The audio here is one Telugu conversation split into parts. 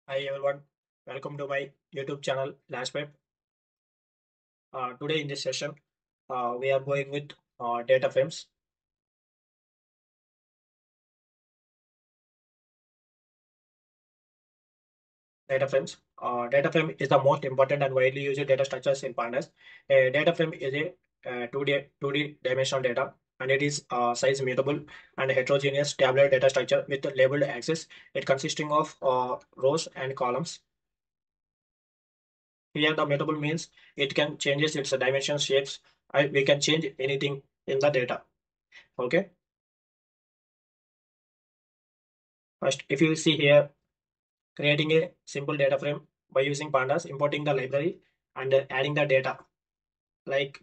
Hi everyone, welcome to my YouTube channel Lashpep. Today in this session, we are going with data frames. Data frame is the most important and widely used data structures in Pandas. A data frame is a 2D dimensional data, and it is size mutable and heterogeneous tabular data structure with labeled axes. It consisting of rows and columns. Here, the mutable means it can changes its dimensions, shapes. We can change anything in the data. Okay. First, if you see here, creating a simple data frame by using pandas, importing the library and adding the data like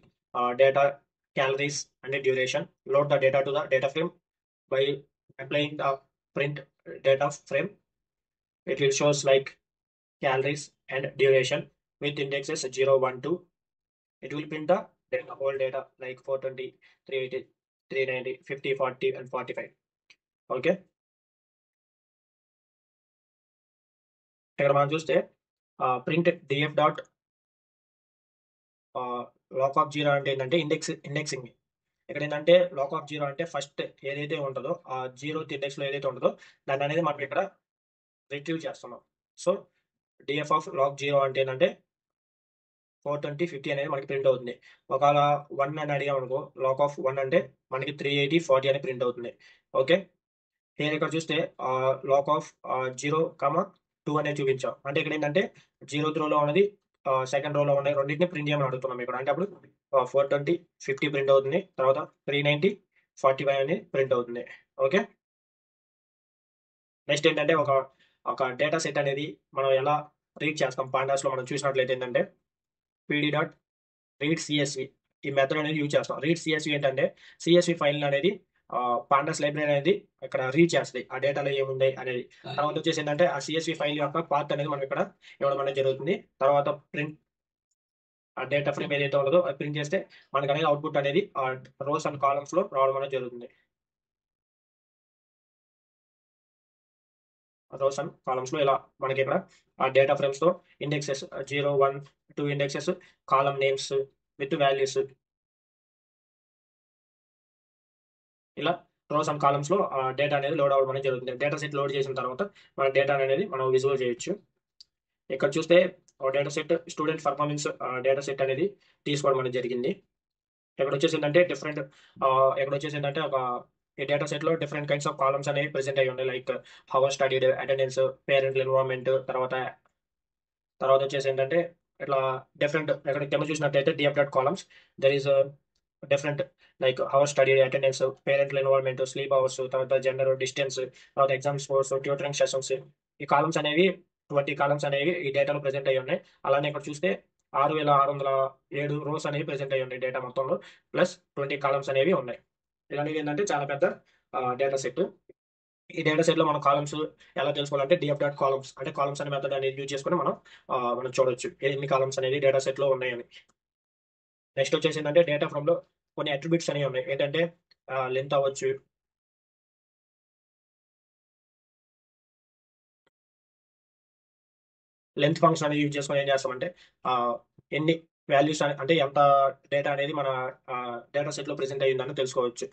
data, calories, and the duration. Load the data to the data frame by applying the print data frame. It will shows like calories and duration with indexes 0, 1, 2. It will print the data, whole data like 420, 380, 390, 50, 40, and 45. Okay. ఇక్కడ మనం చూస్తే print DF dot loc of zero అంటే ఏంటంటే ఇండెక్సింగ్. ఇక్కడ ఏంటంటే లాక్ ఆఫ్ జీరో అంటే ఫస్ట్ ఏదైతే ఉంటుందో ఆ జీరో ఇండెక్స్ లో ఏదైతే ఉంటుందో దాన్ని అనేది మనం ఇక్కడ రిట్రీవ్ చేస్తున్నాం. So DF of loc zero అంటే ఏంటంటే 420, 50 అనేది మనకి ప్రింట్ అవుతుంది. ఒకవేళ 1 అని అడిగాం అనుకో, లాక్ ఆఫ్ 1 అంటే మనకి 380, 40 అని ప్రింట్ అవుతుంది. ఓకే. నేను ఇక్కడ చూస్తే లాక్ ఆఫ్ 0, 2 అనేది చూపించాం. అంటే ఇక్కడ ఏంటంటే 0th రోలో ఉన్నది సెకండ్ రోలో ఉన్నాయి రెండింటిని ప్రింట్ చేయమని అడుగుతున్నాం ఇక్కడ. అంటే అప్పుడు 420, 50 ప్రింట్ అవుతుంది. తర్వాత 390, 45 అని ప్రింట్ అవుతుంది. ఓకే. నెక్స్ట్ ఏంటంటే ఒక డేటా సెట్ అనేది మనం ఎలా రీడ్ చేస్తాం పాండాస్లో మనం చూసినట్లయితే ఏంటంటే పీడీ డాట్ రీడ్ సిఎస్వి ఈ మెథడ్ అనేది యూజ్ చేస్తాం. రీడ్ సిఎస్వి ఏంటంటే సిఎస్వి ఫైల్ అనేది పాండాస్ లైబ్రరీ అనేది ఇక్కడ రీడ్ చేస్తుంది ఆ డేటాలో ఏముంది అనేది. తర్వాత వచ్చేసి ఏంటంటే ఆ సిఎస్వి ఫైల్ యొక్క పాత్ అనేది మనం ఇక్కడ ఇవ్వడం అనేది జరుగుతుంది. తర్వాత ప్రింట్ ఆ డేటా ఫ్రేమ్ ఏదైతే ఉండదో అది ప్రింట్ చేస్తే మనకు అనేది అవుట్పుట్ అనేది ఆ రోస్ అండ్ కాలమ్స్ లో రావడం అనేది జరుగుతుంది. రోస్ అండ్ కాలమ్స్ లో ఇలా మనకి ఇక్కడ ఆ డేటా ఫ్రేమ్స్ తో indexes 0, 1, 2 indexes, column names with values ఇలా రోస్ అండ్ కాలమ్స్ లో డేటా అనేది లోడ్ అవ్వడం అనేది జరుగుతుంది. డేటా సెట్ లోడ్ చేసిన తర్వాత మన డేటా అనేది మనం విజువల్ చేయొచ్చు. ఇక్కడ చూస్తే data set student performance data set అనేది తీసుకోవడం అనేది జరిగింది. ఇక్కడ వచ్చేసి ఏంటంటే ఇక్కడ వచ్చేసి ఏంటంటే ఈ డేటా సెట్ లో డిఫరెంట్ కైండ్స్ ఆఫ్ కాలమ్స్ అనేవి ప్రెసెంట్ అయ్యి ఉన్నాయి. Like hour studied, attendance, parent environment, తర్వాత తర్వాత వచ్చేసి ఏంటంటే ఇట్లా డిఫరెంట్ ఇక్కడ కింద చూసినట్టయితే DF dot columns there is different like hour study, attendance, parental environment, sleep hours, తర్వాత జెండర్, డిస్టెన్స్, తర్వాత ఎగ్జామ్ స్కోర్స్, ట్యూటరింగ్ సెషన్స్. ఈ కాలమ్స్ అనేవి 20 కాలమ్స్ అనేవి ఈ డేటాలో ప్రెసెంట్ అయ్యి ఉన్నాయి. అలానే ఇక్కడ చూస్తే 6,607 రోస్ అనేవి ప్రెసెంట్ అయ్యి ఉన్నాయి డేటా మొత్తంలో, ప్లస్ 20 కాలమ్స్ అనేవి ఉన్నాయి. ఇలాంటివి ఏంటంటే చాలా పెద్ద డేటా సెట్. ఈ డేటా సెట్ లో మనం కాలమ్స్ ఎలా తెలుసుకోవాలంటే డిఎఫ్ డాట్ కాలమ్స్ అంటే కాలమ్స్ అనే మెథడ్ అనేది యూజ్ చేసుకుని మనం చూడొచ్చు ఎన్ని కాలమ్స్ అనేది డేటా సెట్ లో ఉన్నాయని. నెక్స్ట్ వచ్చేసి ఏంటంటే డేటా ఫ్రమ్ లో కొన్ని అట్రిబ్యూట్స్ అనేవి ఉన్నాయి. ఏంటంటే లెంత్ అవ్వచ్చు, లెంత్ ఫంక్షన్ అనేది యూజ్ చేసుకొని ఏం చేస్తామంటే ఆ, ఎన్ని వాల్యూస్ అంటే ఎంత డేటా అనేది మన డేటా సెట్ లో ప్రెసెంట్ అయ్యిందని తెలుసుకోవచ్చు.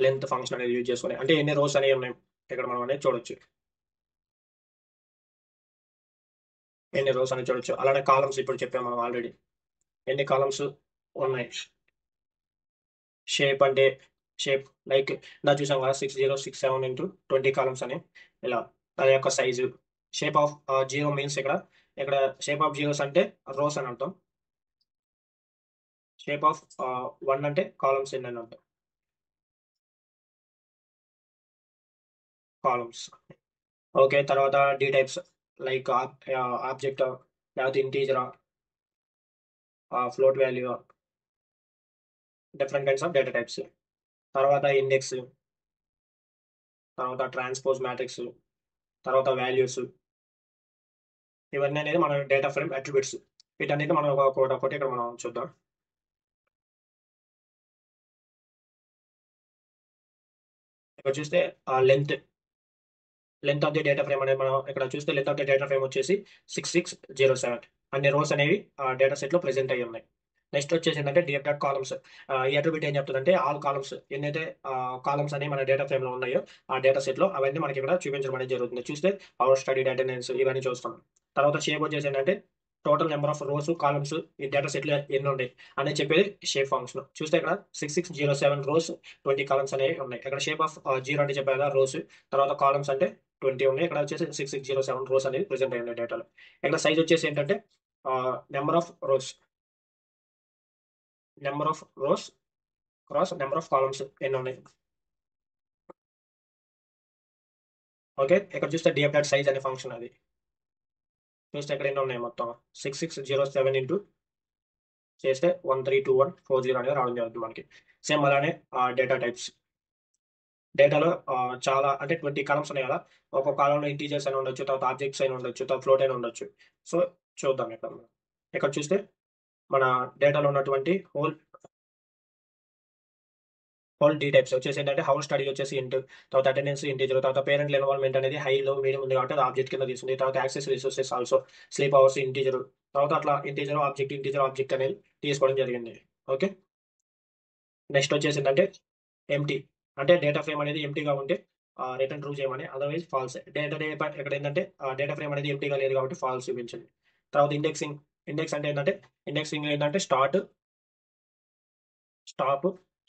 లెంత్ ఫంక్షన్ అనేది యూజ్ చేసుకొని అంటే ఎన్ని రోస్ అనేవి ఉన్నాయి ఇక్కడ మనం అనేది చూడొచ్చు. ఎన్ని రోస్ అనేది చూడొచ్చు. అలానే కాలమ్స్ ఇప్పుడు చెప్పాము మనం ఆల్రెడీ ఎన్ని కాలమ్స్ ఉన్నాయి. షేప్ అంటే షేప్ లైక్ నా చూసాం కదా 6067 ఇంటూ 20 కాలమ్స్ అని ఇలా దాని యొక్క size. Shape of zero means ఇక్కడ ఇక్కడ షేప్ ఆఫ్ జీరోస్ అంటే రోస్ అని అర్థం. షేప్ ఆఫ్ 1 అంటే కాలమ్స్ ఎన్ని అని అర్థం. కాలమ్స్. ఓకే. తర్వాత డి టైప్స్ లైక్ ఆబ్జెక్ట్, లేకపోతే ఇంటీజరా, float value, different kinds of data types. తర్వాత ఇండెక్స్, తర్వాత ట్రాన్స్పోజ్ మ్యాట్రిక్స్, తర్వాత వాల్యూస్. ఇవన్నీ అనేది మన డేటా ఫ్రేమ్ అట్రిబ్యూట్స్. వీటన్నిటి మనం ఒకటి ఇక్కడ మనం చూద్దాం. ఇక్కడ చూస్తే length length of the data frame అనేది మనం ఇక్కడ చూస్తే length of the data frame వచ్చేసి 6607. అన్ని రోస్ అనేవి ఆ డేటా సెట్ లో ప్రెసెంట్ అయ్యి ఉన్నాయి. నెక్స్ట్ వచ్చేసి ఏంటంటే డిఎఫ్ డాట్ కాలమ్స్. ఈ అట్రిబ్యూట్ ఏం చెప్తుందంటే ఆల్ కాలమ్స్ ఎన్నైతే కాలమ్స్ అనేవి మన డేటా ఫ్రేమ్ లో ఉన్నాయో ఆ డేటా సెట్ లో అవన్నీ మనకి ఇక్కడ చూపించడం అనేది జరుగుతుంది. చూస్తే అవర్ స్టడీ అటెండెన్స్ ఇవన్నీ చూస్తాం. తర్వాత షేప్ వచ్చేసి ఏంటంటే total number of rows columns ఈ డేటా సెట్ లో ఎన్ని ఉన్నాయి అనేది చెప్పేది షేప్ ఫంక్షన్. చూస్తే ఇక్కడ 6607 రోస్ 20 కాలమ్స్ అనేవి ఉన్నాయి. ఇక్కడ షేప్ ఆఫ్ 0 అంటే చెప్పారు కదా రోస్, తర్వాత కాలమ్స్ అంటే 20 ఉన్నాయి. ఇక్కడ వచ్చేసి 6607 రోస్ అనేది ప్రెసెంట్ అయ్యి ఉన్నాయి డేటాలో. ఇక్కడ సైజ్ వచ్చేసి ఏంటంటే number of rose cross number of columns ఎన్ని ఉన్నాయి. ఓకే, ఇక్కడ చూస్తే డిఎఫ్ డాట్ సైజ్ అనే ఫంక్షన్ అది చూస్తే ఇక్కడ ఎన్ని ఉన్నాయి మొత్తం 6607 ఇంటూ చేస్తే 132140 అనేది రావడం జరుగుతుంది మనకి. సేమ్ అలానే డేటా టైప్స్ డేటాలో చాలా అంటే 20 కాలమ్స్ ఉన్నాయి కదా. ఒక్కొక్క కాలంలో ఇంటీజర్స్ అని ఉండొచ్చు, తర్వాత ఆబ్జెక్ట్స్ అయినా ఉండొచ్చు, తర్వాత ఫ్లోట్ అయినా ఉండొచ్చు. సో చూద్దాం ఇక్కడ ఇక్కడ చూస్తే మన డేటాలో ఉన్నటువంటి హోల్ డి టైప్స్ వచ్చేసి ఏంటంటే హౌస్ స్టడీ వచ్చేసి ఇంట్, తర్వాత అటెండెన్స్ ఇంటీజర్, తర్వాత పేరెంట్ ఇన్వాల్వ్మెంట్ అనేది హైలో మీడియం ఉంది కాబట్టి అది ఆబ్జెక్ట్ కింద తీసుకుంది. తర్వాత access resources also sleep hours integer, తర్వాత అట్లా ఇంటీజర్ ఆబ్జెక్ట్ అనేది తీసుకోవడం జరిగింది. ఓకే, నెక్స్ట్ వచ్చేసి ఏంటంటే ఎంటీ అంటే డేటా ఫ్రేమ్ అనేది ఎంటీగా ఉంటే రిటర్న్ ట్రూ చేయమని, అదర్వైజ్ ఫాల్స్. ఇక్కడ ఏంటంటే డేటా ఫ్రేమ్ అనేది ఎంటీగా లేదు కాబట్టి ఫాల్స్ చూపించండి. తర్వాత ఇండెక్స్ అంటే ఏంటంటే ఇండెక్సింగ్ ఏంటంటే స్టాప్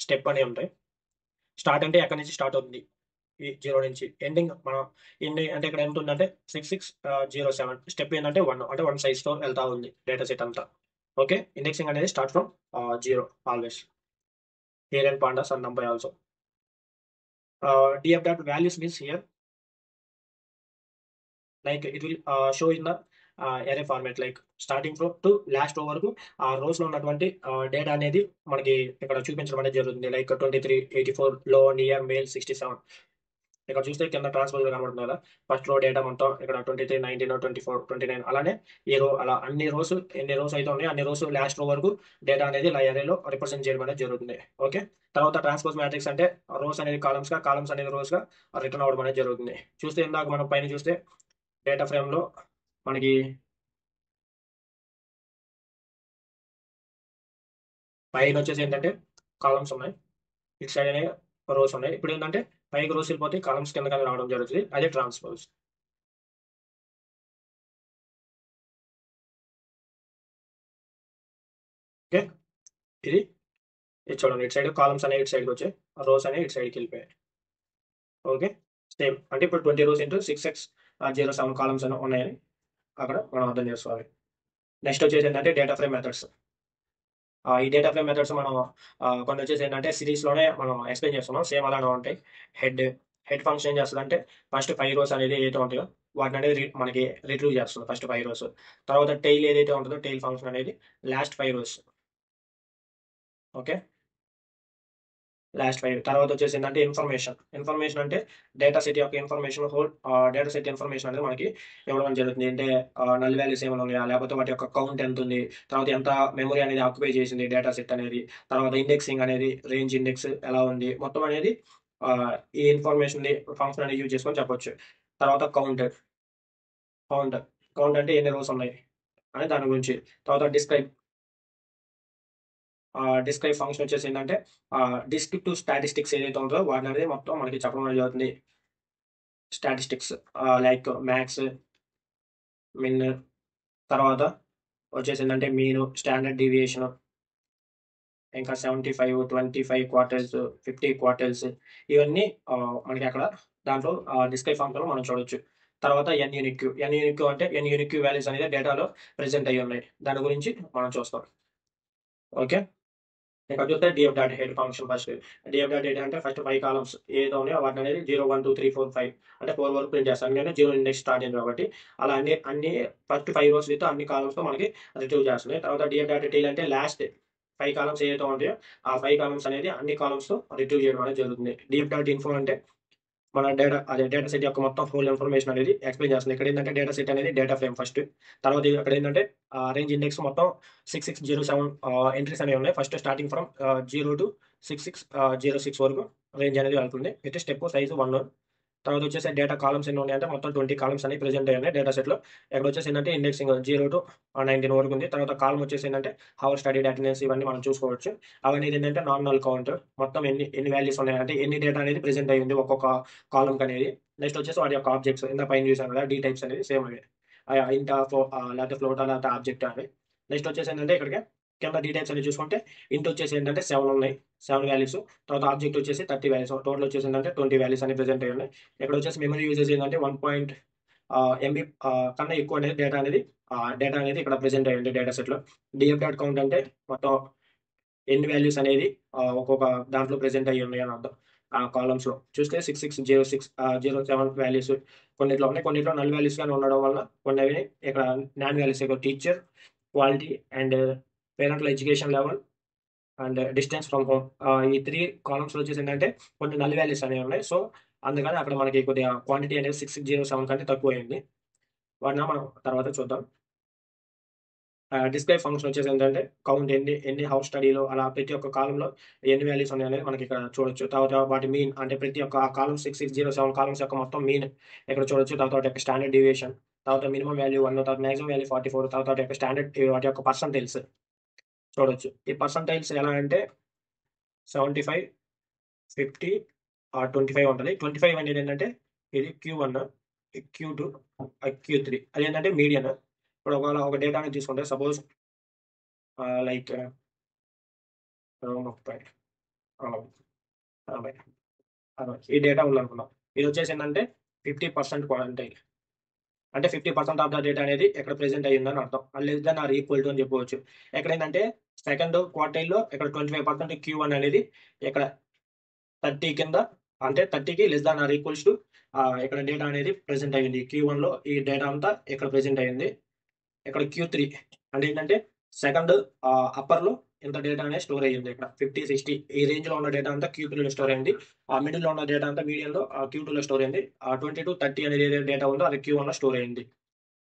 స్టెప్ అనేవి ఉంటాయి. స్టార్ట్ అంటే ఎక్కడి నుంచి స్టార్ట్ అవుతుంది ఈ 0 నుంచి, ఎండింగ్ మనం ఎండింగ్ అంటే ఇక్కడ ఎంత ఉందంటే 6607. స్టెప్ ఏంటంటే 1 అంటే 1 సైజ్ తో వెళ్తా ఉంది డేటా సెట్ అంతా. ఓకే, ఇండెక్సింగ్ అనేది start from 0 always. Here and pandas and numpy also. df dot values means here like it will show in the array format like starting from to last row వరకు ఆ రోస్ లో ఉన్నటువంటి డేటా అనేది మనకి ఇక్కడ చూపించడం అనేది జరుగుతుంది. లైక్ 2384 లో ఇయర్ మేల్ 67. ఇక్కడ చూస్తే కింద ట్రాన్స్ఫర్ కనబడుతుంది కదా. ఫస్ట్ రో డేటా మొత్తం ఇక్కడ 23 19 24 29 అలానే ఈ రో అలా అన్ని రోస్ ఎన్ని రోస్ అయితే ఉన్నాయో అన్ని రోస్ లాస్ట్ రో వరకు డేటా అనేది ఇలా అరేలో రిప్రజెంట్ చేయడం అనేది జరుగుతుంది. ఓకే, తర్వాత ట్రాన్స్పోజ్ మ్యాట్రిక్స్ అంటే రోస్ అనేది కాలమ్స్ అనేది రోస్ గా రిటర్న్ అవ్వడం అనేది జరుగుతుంది. చూస్తే ఇందాక మనం పైన చూస్తే డేటా ఫ్రేమ్ లో మనకి పైన వచ్చేసి ఏంటంటే కాలమ్స్ ఉన్నాయి, ఇటు సైడ్ అనే రోస్ ఉన్నాయి. ఇప్పుడు ఏంటంటే పైకి రోస్ వెళ్ళిపోతే కాలమ్స్ కింద రావడం జరుగుతుంది. అదే ట్రాన్స్పోజ్. ఓకే, ఇది చూడండి ఇటు సైడ్ కాలమ్స్ అనేవి ఇటు సైడ్కి వచ్చాయి, రోస్ అనేవి ఇటు సైడ్కి వెళ్ళిపోయాయి. ఓకే, సేమ్ అంటే ఇప్పుడు 20 రోస్ ఇంటూ 6607 కాలమ్స్ అని ఉన్నాయని అక్కడ మనం అర్థం చేసుకోవాలి. నెక్స్ట్ వచ్చేసి ఏంటంటే డేటా ఫ్రేమ్ మెథడ్స్. ఈ డేటా ఫ్రేమ్ మెథడ్స్ మనం కొన్ని వచ్చేసి ఏంటంటే సిరీస్లోనే మనం ఎక్స్ప్లెయిన్ చేస్తున్నాం. సేమ్ అలానే ఉంటాయి. హెడ్ ఫంక్షన్ ఏం చేస్తుంది అంటే ఫస్ట్ 5 రోస్ అనేది ఏదైతే ఉంటాయో వాటిని అనేది మనకి రిట్రీవ్ చేస్తుంది ఫస్ట్ 5 రోస్. తర్వాత టైల్ ఏదైతే ఉంటుందో టైల్ ఫంక్షన్ అనేది లాస్ట్ 5 రోస్. ఓకే, లాస్ట్ 5 తర్వాత వచ్చేసి ఏంటంటే ఇన్ఫర్మేషన్ అంటే డేటా సెట్ యొక్క information whole data set information అనేది మనకి ఇవ్వడం జరుగుతుంది. అంటే నల్ వాల్యూస్ ఏమైనా ఉన్నాయా, లేకపోతే వాటి యొక్క కౌంట్ ఎంత ఉంది, తర్వాత ఎంత మెమరీ అనేది ఆక్యుపై చేసింది డేటా సెట్ అనేది, తర్వాత ఇండెక్సింగ్ అనేది రేంజ్ ఇండెక్స్ ఎలా ఉంది మొత్తం అనేది ఈ ఇన్ఫర్మేషన్ ఫంక్షన్ అనేది యూజ్ చేసుకొని చెప్పొచ్చు. తర్వాత కౌంట్ అంటే ఎన్ని రోస్ ఉన్నాయి అని దాని గురించి. తర్వాత డిస్క్రైబ్ ఫంక్షన్ వచ్చేసి ఏంటంటే డిస్క్రిప్టివ్ స్టాటిస్టిక్స్ ఏదైతే ఉంటుందో వాటిని అనేది మొత్తం మనకి చెప్పడం అనేది జరుగుతుంది. స్టాటిస్టిక్స్ లైక్ మ్యాక్స్, మిన్, తర్వాత వచ్చేసి ఏంటంటే మీను, స్టాండర్డ్ డీవియేషన్, ఇంకా 75 25 క్వార్టర్స్ 50 క్వార్టర్స్ ఇవన్నీ మనకి అక్కడ దాంట్లో డిస్క్రైబ్ ఫంక్షన్లో మనం చూడొచ్చు. తర్వాత ఎన్ యూనిక్ అంటే ఎన్ యూనిక్ వాల్యూస్ అనేది డేటాలో ప్రెసెంట్ అయ్యి ఉన్నాయి, దాని గురించి మనం చూస్తాం. ఓకే, ఇక్కడ చూస్తే DF dot head function. First DF dot head అంటే ఫస్ట్ 5 కాలమ్స్ ఏదో ఉన్నాయో వాటిని అనేది 0 1 2 3 4 5 అంటే 4 వరకు ప్రింట్ చేస్తాను. నేను 0 ఇండెక్స్ స్టార్ట్ అయింది కాబట్టి అలా అన్ని ఫస్ట్ 5 రోస్ విత్ అన్ని కాలమ్స్ తో మనకి రిట్రీవ్ చేస్తుంది. తర్వాత డిఎఫ్ డాట్ టైల్ అంటే లాస్ట్ 5 కాలమ్స్ ఏదైతే ఉంటాయో ఆ 5 కాలమ్స్ అనేది అన్ని కాలమ్స్ తో రిట్రీవ్ చేయడం అనేది జరుగుతుంది. డిఎఫ్ డాట్ ఇన్ఫో అంటే మన డేటా సెట్ యొక్క మొత్తం హోల్ ఇన్ఫర్మేషన్ అనేది ఎక్స్ప్లెయిన్ చేస్తుంది. ఇక్కడ ఏంటంటే డేటా సెట్ అనేది డేటా ఫ్రేమ్ ఫస్ట్, తర్వాత ఇక్కడ ఏంటంటే రేంజ్ ఇండెక్స్ మొత్తం 6607 ఎంట్రీస్ అనేవి ఉన్నాయి. ఫస్ట్ స్టార్టింగ్ ఫ్రమ్ 0 to 6606 వరకు రేంజ్ అనేది వెళ్తుంది. అయితే స్టెప్ సైజ్ 1. తర్వాత వచ్చేసి డేటా కాలమ్స్ ఎన్ని ఉన్నాయంటే మొత్తం 20 కాలమ్స్ అనేవి ప్రెజెంట్ అయ్యాయి డేటా సెట్లో. ఇక్కడ వచ్చేసి ఏంటంటే ఇండెక్సింగ్ 0 to 19 వరకు ఉంది. తర్వాత కాలం వచ్చేసి ఏంటంటే హవర్ స్టడీడ్ అటెండెన్స్ ఇవన్నీ మనం చూసుకోవచ్చు. అవన్నీ ఏంటంటే నాన్ నల్ కౌంట్, మొత్తం ఎన్ని ఎన్ని వాల్యూస్ ఉన్నాయి అంటే ఎన్ని డేటా అనేది ప్రెజెంట్ అయ్యింది ఒక్కొక్క కాలంకి అనేది. నెక్స్ట్ వచ్చేసి వాటి యొక్క ఆబ్జెక్ట్స్ ఇంత పైన చూసాం కదా, డీ టైప్స్ అనేది సేమ్ అవి ఇంట లేకపోతే ఫ్లోటా లేకపోతే ఆబ్జెక్ట్ అవి. నెక్స్ట్ వచ్చేసి ఏంటంటే ఇక్కడికి కింద డీ టైప్స్ అనేది చూసుకుంటే ఇంట్ వచ్చేసి ఏంటంటే 7 ఉన్నాయి, 7 వాల్యూస్. తర్వాత ఆబ్జెక్ట్ వచ్చేసి 30 వాల్యూస్, టోటల్ వచ్చేసి ఏంటంటే 20 వాల్యూస్ అని ప్రెజెంట్ అయ్యి ఉన్నాయి. ఇక్కడ వచ్చేసి మెమరీ యూజెస్ ఏంటంటే 1 ఎంబీ కన్నా ఎక్కువ అనేది డేటా అనేది ఇక్కడ ప్రెజెంట్ అయ్యింది డేటా సెట్లో. డిఎఫ్ డాట్ కౌంట్ అంటే మొత్తం ఎన్ని వాల్యూస్ అనేది ఒక్కొక్క దాంట్లో ప్రెజెంట్ అయ్యి ఉన్నాయి అని అర్థం. ఆ కాలమ్స్ లో చూస్తే 660607 వాల్యూస్ కొన్నిట్లో ఉన్నాయి, కొన్నిట్లో నల్ వాల్యూస్ గానే ఉండడం వల్ల కొన్ని అవి ఇక్కడ non values teacher, quality and parental education level and distance from home. ఈ 3 కాలమ్స్ వచ్చేసి ఏంటంటే కొన్ని నల్ వాల్యూస్ అనేవి ఉన్నాయి. సో అందుకని అక్కడ మనకి కొద్దిగా క్వాంటిటీ అనేది 6607 కంటే తక్కువ అయింది. వాటిని మనం తర్వాత చూద్దాం. డిస్ప్లే ఫంక్షన్ వచ్చేసి ఏంటంటే కౌంట్ ఎన్ని హౌస్ స్టడీలో అలా ప్రతి ఒక్క కాలంలో ఎన్ని వాల్యూస్ ఉన్నాయి అనేది మనకి ఇక్కడ చూడొచ్చు. తర్వాత వాటి మీన్ అంటే ప్రతి ఒక్క కాలం 6607 కాలమ్స్ యొక్క మొత్తం మీన్ ఇక్కడ చూడొచ్చు. తర్వాత వాటి యొక్క స్టాండర్డ్ డీవియేషన్, తర్వాత మినిమం వాల్యూ 1, తర్వాత మాక్సిమం వాల్యూ 44, తర్వాత వాటి యొక్క స్టాండర్డ్ వాటి యొక్క పర్సంటైల్స్ చూడొచ్చు. ఈ పర్సంటైల్స్ ఎలా అంటే 75, 50, 25 ఉంటుంది. 25 అనేది ఏంటంటే ఇది Q1, Q2, Q3 అది ఏంటంటే మీడియన్. ఇప్పుడు ఒకవేళ ఒక డేటాని తీసుకుంటే సపోజ్ లైక్ 30, 40, 60 ఈ డేటా ఉందనుకుందాం. ఇది వచ్చేసి ఏంటంటే 50% క్వాంటైల్ అంటే 50% ఆఫ్ ద డేటా అనేది ఎక్కడ ప్రెజెంట్ అయ్యిందని అర్థం. Less than or equal to అని చెప్పవచ్చు. ఎక్కడ ఏంటంటే సెకండ్ క్వార్టైల్లో ఇక్కడ 25% Q1 అనేది ఇక్కడ 30 కింద అంటే 30కి less than or equals to ఇక్కడ డేటా అనేది ప్రెజెంట్ అయ్యింది. Q1 లో ఈ డేటా అంతా ఇక్కడ ప్రెజెంట్ అయ్యింది. ఇక్కడ Q3 అంటే ఏంటంటే సెకండ్ అప్పర్లో ఇంత డేటా అనేది స్టోర్ అయ్యింది. ఇక్కడ 50, 60 ఈ రేంజ్ లో ఉన్న డేటా అంతా Q3లో స్టోర్ అయింది. ఆ మిడిల్ లో ఉన్న డేటా అంతా మీడియం లో Q2లో స్టోర్ అయింది. 20 to 30 అనేది ఏదైతే డేటా ఉందో అది Q1 లో స్టోర్ అయింది.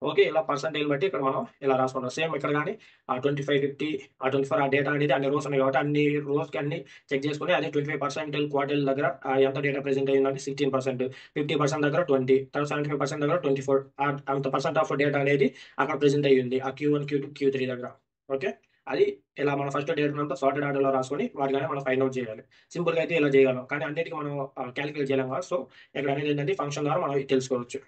ఓకే, ఇలా పర్సంటేజ్ బట్టి ఇక్కడ మనం ఇలా రాసుకుంటాం. సేమ్ ఇక్కడ కానీ 25, 50, 24 ఆ డేటా అనేది అన్ని రోస్ ఉన్నాయి కాబట్టి అన్ని రోస్కి అన్ని చెక్ చేసుకుని అదే 25% క్వార్టర్ దగ్గర ఎంత డేటా ప్రెజెంట్ అయ్యిందంటే 16%, 50% దగ్గర 20, తర్వాత 75% దగ్గర 24 అంత పర్సెంట్ ఆఫ్ డేటా అనేది అక్కడ ప్రెజెంట్ అయ్యింది ఆ Q1, Q2, Q3 దగ్గర. ఓకే, అది ఇలా మనం ఫస్ట్ డేటా అంతా సార్టెడ్ ఆర్డర్లో రాసుకొని వాటిని మనం ఫైండ్ అవుట్ చేయాలి. సింపుల్గా అయితే ఇలా చేయగలం, కానీ అన్నిటికీ మనం క్యాలిక్యులేట్ చేయలేం కదా. సో ఇక్కడ అనేది ఏంటంటే ఫంక్షన్ ద్వారా మనం తెలుసుకోవచ్చు.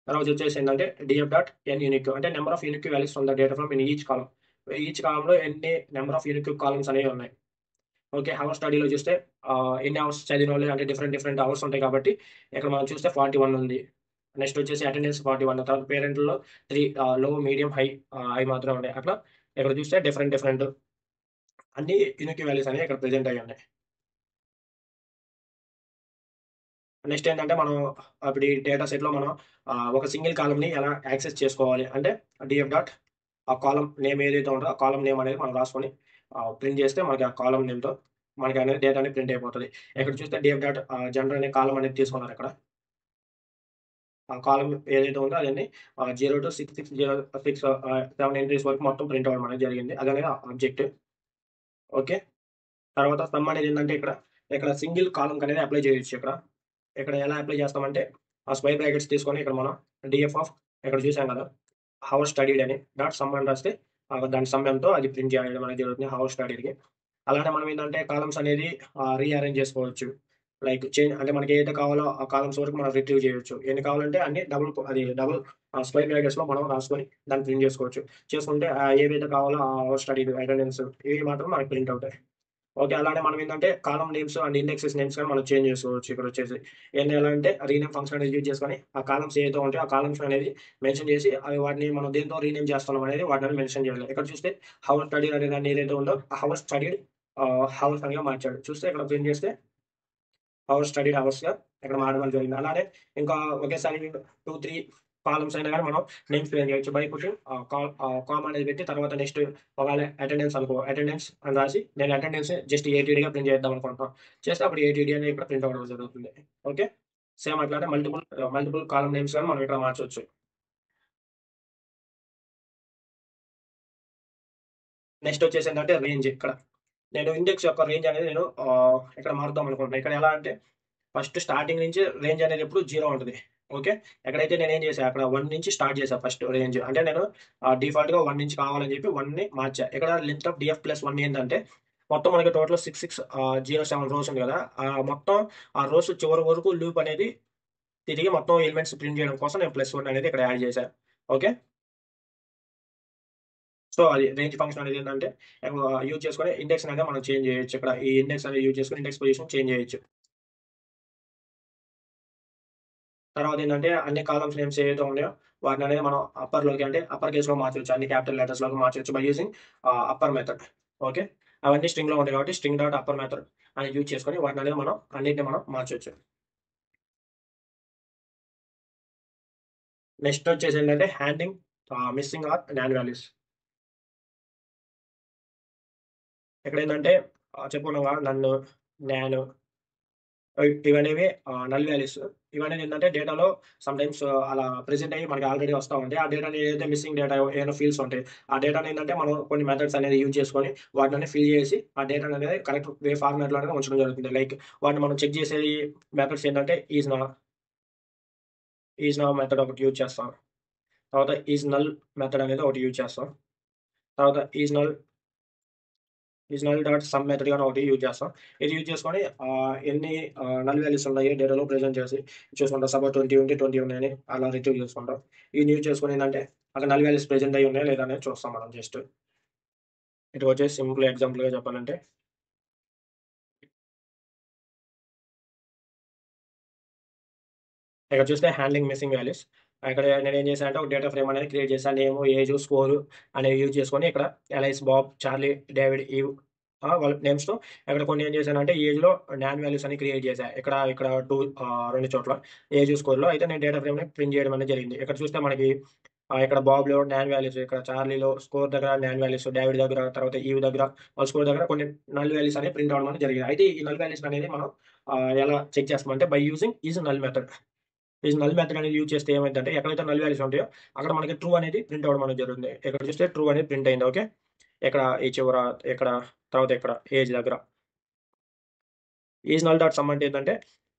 తర్వాత వచ్చేసి ఏంటంటే డిఎఫ్ డాట్ ఎన్ యూనిక్ అంటే number of unique values from the data from in each column. Each కాలంలో ఎన్ని నెంబర్ ఆఫ్ యూనిక్ కాలమ్స్ అనేవి ఉన్నాయి. ఓకే, హవర్ స్టడీలో చూస్తే ఎన్ని అవర్స్ చదివిన వాళ్ళు అంటే డిఫరెంట్ అవర్స్ ఉంటాయి కాబట్టి ఇక్కడ మనం చూస్తే 41 ఉంది. నెక్స్ట్ వచ్చేసి అటెండెన్స్ 41, తర్వాత పేరెంట్లో 3 లో, మీడియం, హై మాత్రం ఉన్నాయి. అట్లా ఇక్కడ చూస్తే డిఫరెంట్ అన్ని యూనిక్ వాల్యూస్ అనేవి ఇక్కడ ప్రెజెంట్ అయ్యి ఉన్నాయి. నెక్స్ట్ ఏంటంటే మనం అప్పుడు ఈ డేటా సెట్లో మనం ఒక సింగిల్ కాలంని ఎలా యాక్సెస్ చేసుకోవాలి అంటే డిఎఫ్ డాట్ ఆ కాలం నేమ్ ఏదైతే ఉంటుందో ఆ కాలం నేమ్ అనేది మనం రాసుకొని ప్రింట్ చేస్తే మనకి ఆ కాలం నేమ్తో మనకి అనేది డేటా అనేది ప్రింట్ అయిపోతుంది. ఇక్కడ చూస్తే డిఎఫ్ డాట్ జనరల్ అనే కాలం అనేది తీసుకున్నారు. ఇక్కడ ఆ కాలం ఏదైతే ఉందో అదన్నీ 0 to 6606 ఎంట్రీస్ వరకు మొత్తం ప్రింట్ అవ్వడం అనేది జరిగింది. అదనేది ఆబ్జెక్ట్. ఓకే, తర్వాత సమ్ అనేది ఏంటంటే ఇక్కడ సింగిల్ కాలం అనేది అప్లై చేయొచ్చు. ఇక్కడ ఎలా అప్లై చేస్తామంటే ఆ స్క్వేర్ బ్రాకెట్స్ తీసుకొని ఇక్కడ మనం డిఎఫ్ ఆఫ్ ఇక్కడ చూసాం కదా హవర్ స్టడీడ్ అని డాట్ సమ్ అని రాస్తే దాని సమ్యంతో అది ప్రింట్ చేయడం అనేది జరుగుతుంది హవర్ స్టడీడ్కి. అలానే మనం ఏంటంటే కాలమ్స్ అనేది రీఅరేంజ్ చేసుకోవచ్చు. లైక్ చేంజ్ అంటే మనకి ఏదైతే కావాలో ఆ కాలమ్స్ వరకు మనం రిట్రీవ్ చేయొచ్చు. ఎన్ని కావాలంటే అన్ని డబుల్ స్క్వేర్ బ్రాకెట్స్ లో మనం రాసుకొని దాన్ని ప్రింట్ చేసుకోవచ్చు. చేసుకుంటే ఏవైతే కావాలో ఆ హవర్ స్టడీడ్ అటెండెన్స్ ఇవి మాత్రం మనకి ప్రింట్ అవుతాయి. ఓకే, అలానే మనం ఏంటంటే కాలం నేమ్స్ అండ్ ఇండెక్సెస్ నేమ్స్ కానీ మనం చేంజ్ చేసుకోవచ్చు. ఇక్కడ వచ్చేసి ఏంటి ఎలా అంటే రీనేమ్ ఫంక్షన్ అనేది యూజ్ చేసుకొని ఆ కాలమ్స్ ఏదైతే ఉంటాయో ఆ కాలమ్స్ అనేది మెన్షన్ చేసి అవి వాటిని మనం దేంతో రీనేమ్ చేస్తున్నాం అనేది వాటిని మెన్షన్ చేయాలి. ఇక్కడ చూస్తే హవర్ స్టడీడ్ అనే దాన్ని ఏదైతే ఉందో ఆ హవర్ స్టడీడ్ హవర్స్ అని మార్చాడు. చూస్తే ఇక్కడ ప్రింట్ చేస్తే హవర్ స్టడీడ్ అవర్స్గా ఇక్కడ మారడం జరిగింది. అలానే ఇంకా ఒకేసారి 2, 3 కాలమ్స్ అయినా కానీ మనం నేమ్స్ చేంజ్ చేయొచ్చు. బై పుట్టింగ్ కామ్ అనేది పెట్టి తర్వాత నెక్స్ట్ ఒకవేళ అటెండెన్స్ అనుకో అటెండెన్స్ అని రాసి నేను అటెండెన్స్ జస్ట్ ఏటీడీగా ప్రింట్ చేద్దాం అనుకుంటున్నాం. చేస్తే అప్పుడు ఏటీడీ అనేది ఇక్కడ ప్రింట్ అవ్వడం జరుగుతుంది. ఓకే, సేమ్ అట్లానే మల్టిపుల్ కాలం నేమ్స్ కానీ మనం ఇక్కడ మార్చవచ్చు. నెక్స్ట్ వచ్చేసి ఏంటంటే రేంజ్. ఇక్కడ నేను ఇండెక్స్ యొక్క రేంజ్ అనేది నేను ఇక్కడ మారుద్దాం అనుకుంటున్నాను. ఇక్కడ ఎలా అంటే ఫస్ట్ స్టార్టింగ్ నుంచి రేంజ్ అనేది ఎప్పుడు 0 ఉంటది. ఓకే. ఎక్కడైతే నేనేం చేశా అక్కడ 1 నుంచి స్టార్ట్ చేశా ఫస్ట్ రేంజ్. అంటే నేను డిఫాల్ట్‌గా 1 నుంచి కావాలని చెప్పి 1ని మార్చా. ఇక్కడ లెంగ్త్ ఆఫ్ డీఎఫ్ ప్లస్ 1 ఏందంటే మొత్తం మనకి టోటల్ 6607 రోస్ ఉంది కదా! మొత్తం ఆ రోస్ చివరి వరకు లూప్ అనేది తిరిగి మొత్తం ఎలిమెంట్స్ ప్రింట్ చేయడం కోసం నేను +1 అనేది ఇక్కడ యాడ్ చేశా. ఓకే. సో, అది రేంజ్ ఫంక్షన్ అనేది ఏందంటే యూజ్ చేసుకొని ఇండెక్స్ అనేది మనం చేంజ్ చేయొచ్చు. ఇక్కడ ఈ ఇండెక్స్ అనేది యూజ్ చేసుకొని ఇండెక్స్ పొజిషన్ చేంజ్ చేయొచ్చు. తర్వాతేంటంటే అన్ని కాలమ్స్ నేమ్స్ ఏవైతే ఉన్నాయో వాటిననేది మనం అప్పర్‌లోకి అంటే అప్పర్ కేస్‌లో మార్చొచ్చు. అన్ని క్యాపిటల్ లెటర్స్‌లోకి మార్చొచ్చు by using upper method. Okay. అవన్నీ స్ట్రింగ్‌లో ఉంటాయి కాబట్టి స్ట్రింగ్ డాట్ అప్పర్ మెథడ్ అని యూజ్ చేసుకొని వాటిననేది మనం అన్నిటిని మనం మార్చొచ్చు. నెక్స్ట్ వచ్చేసి ఏంటంటే handing missing are non values. ఇక్కడేంటంటే చెప్పుకున్నాం కదా! నన్ను, నాను ఇవనేవి నల్ వాల్యూస్. ఇవనేవి ఏంటంటే డేటాలో సమ్‌టైమ్స్ అలా ప్రెజెంట్ అయ్యి మనకి ఆల్రెడీ వస్తా ఉంటాయి. ఆ డేటాని ఏదైతే మిస్సింగ్ డేటా ఏమైనా ఫీల్డ్స్ ఉంటాయి. ఆ డేటాని ఏంటంటే మనం కొన్ని మెథడ్స్ అనేది యూజ్ చేసుకొని వాటినన్ని ఫిల్ చేసి ఆ డేటాని అనేది కరెక్ట్ ఫార్మాట్‌లో అనేది ఉంచడం జరుగుతుంది. లైక్ వాటిని మనం చెక్ చేసేది మెథడ్స్ ఏంటంటే ఈజ్ నౌ మెథడ్ ఒకటి యూజ్ చేస్తాం. తర్వాత ఈజ్ నల్ మెథడ్ అనేది ఒకటి యూజ్ చేస్తాం. తర్వాత is null dot some method అని ఒకటి యూజ్ చేస్తాం. ఇది యూజ్ చేసుకొని ఎన్ని నల్ వాల్యూస్ ఉన్నాయి డేటాలో ప్రెజెంట్ చేసి చూసుకుంటాం. సపోజ్ 20 ఉంటే 20 ఉన్నాయని అలా రిట్రీవ్ చేసుకుంటాం. ఇది యూజ్ చేసుకొని ఏందంటే అక్కడ నల్ వాల్యూస్ ప్రెజెంట్ అయ్యి ఉన్నాయా లేదా అనేది చూస్తాం మనం జస్ట్. ఇది వచ్చేసి సింపుల్ ఎగ్జాంపుల్‌గా చెప్పాలంటే ఇక్కడ చూస్తే హ్యాండ్లింగ్ మిస్సింగ్ వాల్యూస్. ఇక్కడ నేనేం చేశానంటే ఒక డేటా ఫ్రేమ్ అనేది క్రియేట్ చేశాను. నేము, ఏజు, స్కోరు అనేవి యూజ్ చేసుకొని ఇక్కడ ఎలైస్, బాబ్, చార్లీ, డేవిడ్, ఈవ్ వాళ్ళ నేమ్స్‌తో ఇక్కడ కొన్ని ఏం చేశానంటే ఏజ్‌లో నాన్ వాల్యూస్ అని క్రియేట్ చేశా. ఇక్కడ 2 చోట్ల ఏజ్, స్కోర్‌లో అయితే నేను డేటా ఫ్రేమ్‌ని ప్రింట్ చేయడం అనేది జరిగింది. ఇక్కడ చూస్తే మనకి ఇక్కడ బాబ్‌లో నాన్ వాల్యూస్, ఇక్కడ చార్లీలో స్కోర్ దగ్గర నాన్ వాల్యూస్, డేవిడ్ దగ్గర, తర్వాత ఈవ్ దగ్గర, వాళ్ళ స్కోర్ దగ్గర కొన్ని నల్ వాల్యూస్ అనేవి ప్రింట్ అవ్వడం అనేది జరిగింది. అయితే ఈ నల్ వాల్యూస్ అనేది మనం ఎలా చెక్ చేస్తామంటే by using is null method. ఈ నల్ మెథడ్ అనేది యూజ్ చేస్తే ఏమైద్దంటే ఎక్కడైతే నల్ వాల్యూస్ ఉంటాయో అక్కడ మనకి ట్రూ అనేది ప్రింట్ అవ్వడం అనేది జరుగుతుంది. ఇక్కడ చూస్తే ట్రూ అనేది ప్రింట్ అయింది. ఓకే. ఇక్కడ ఈ చివర, ఇక్కడ తర్వాత ఇక్కడ ఏజ్ దగ్గర. ఈజ్ నల్ డాట్ సమ్ అంటే ఏంటంటే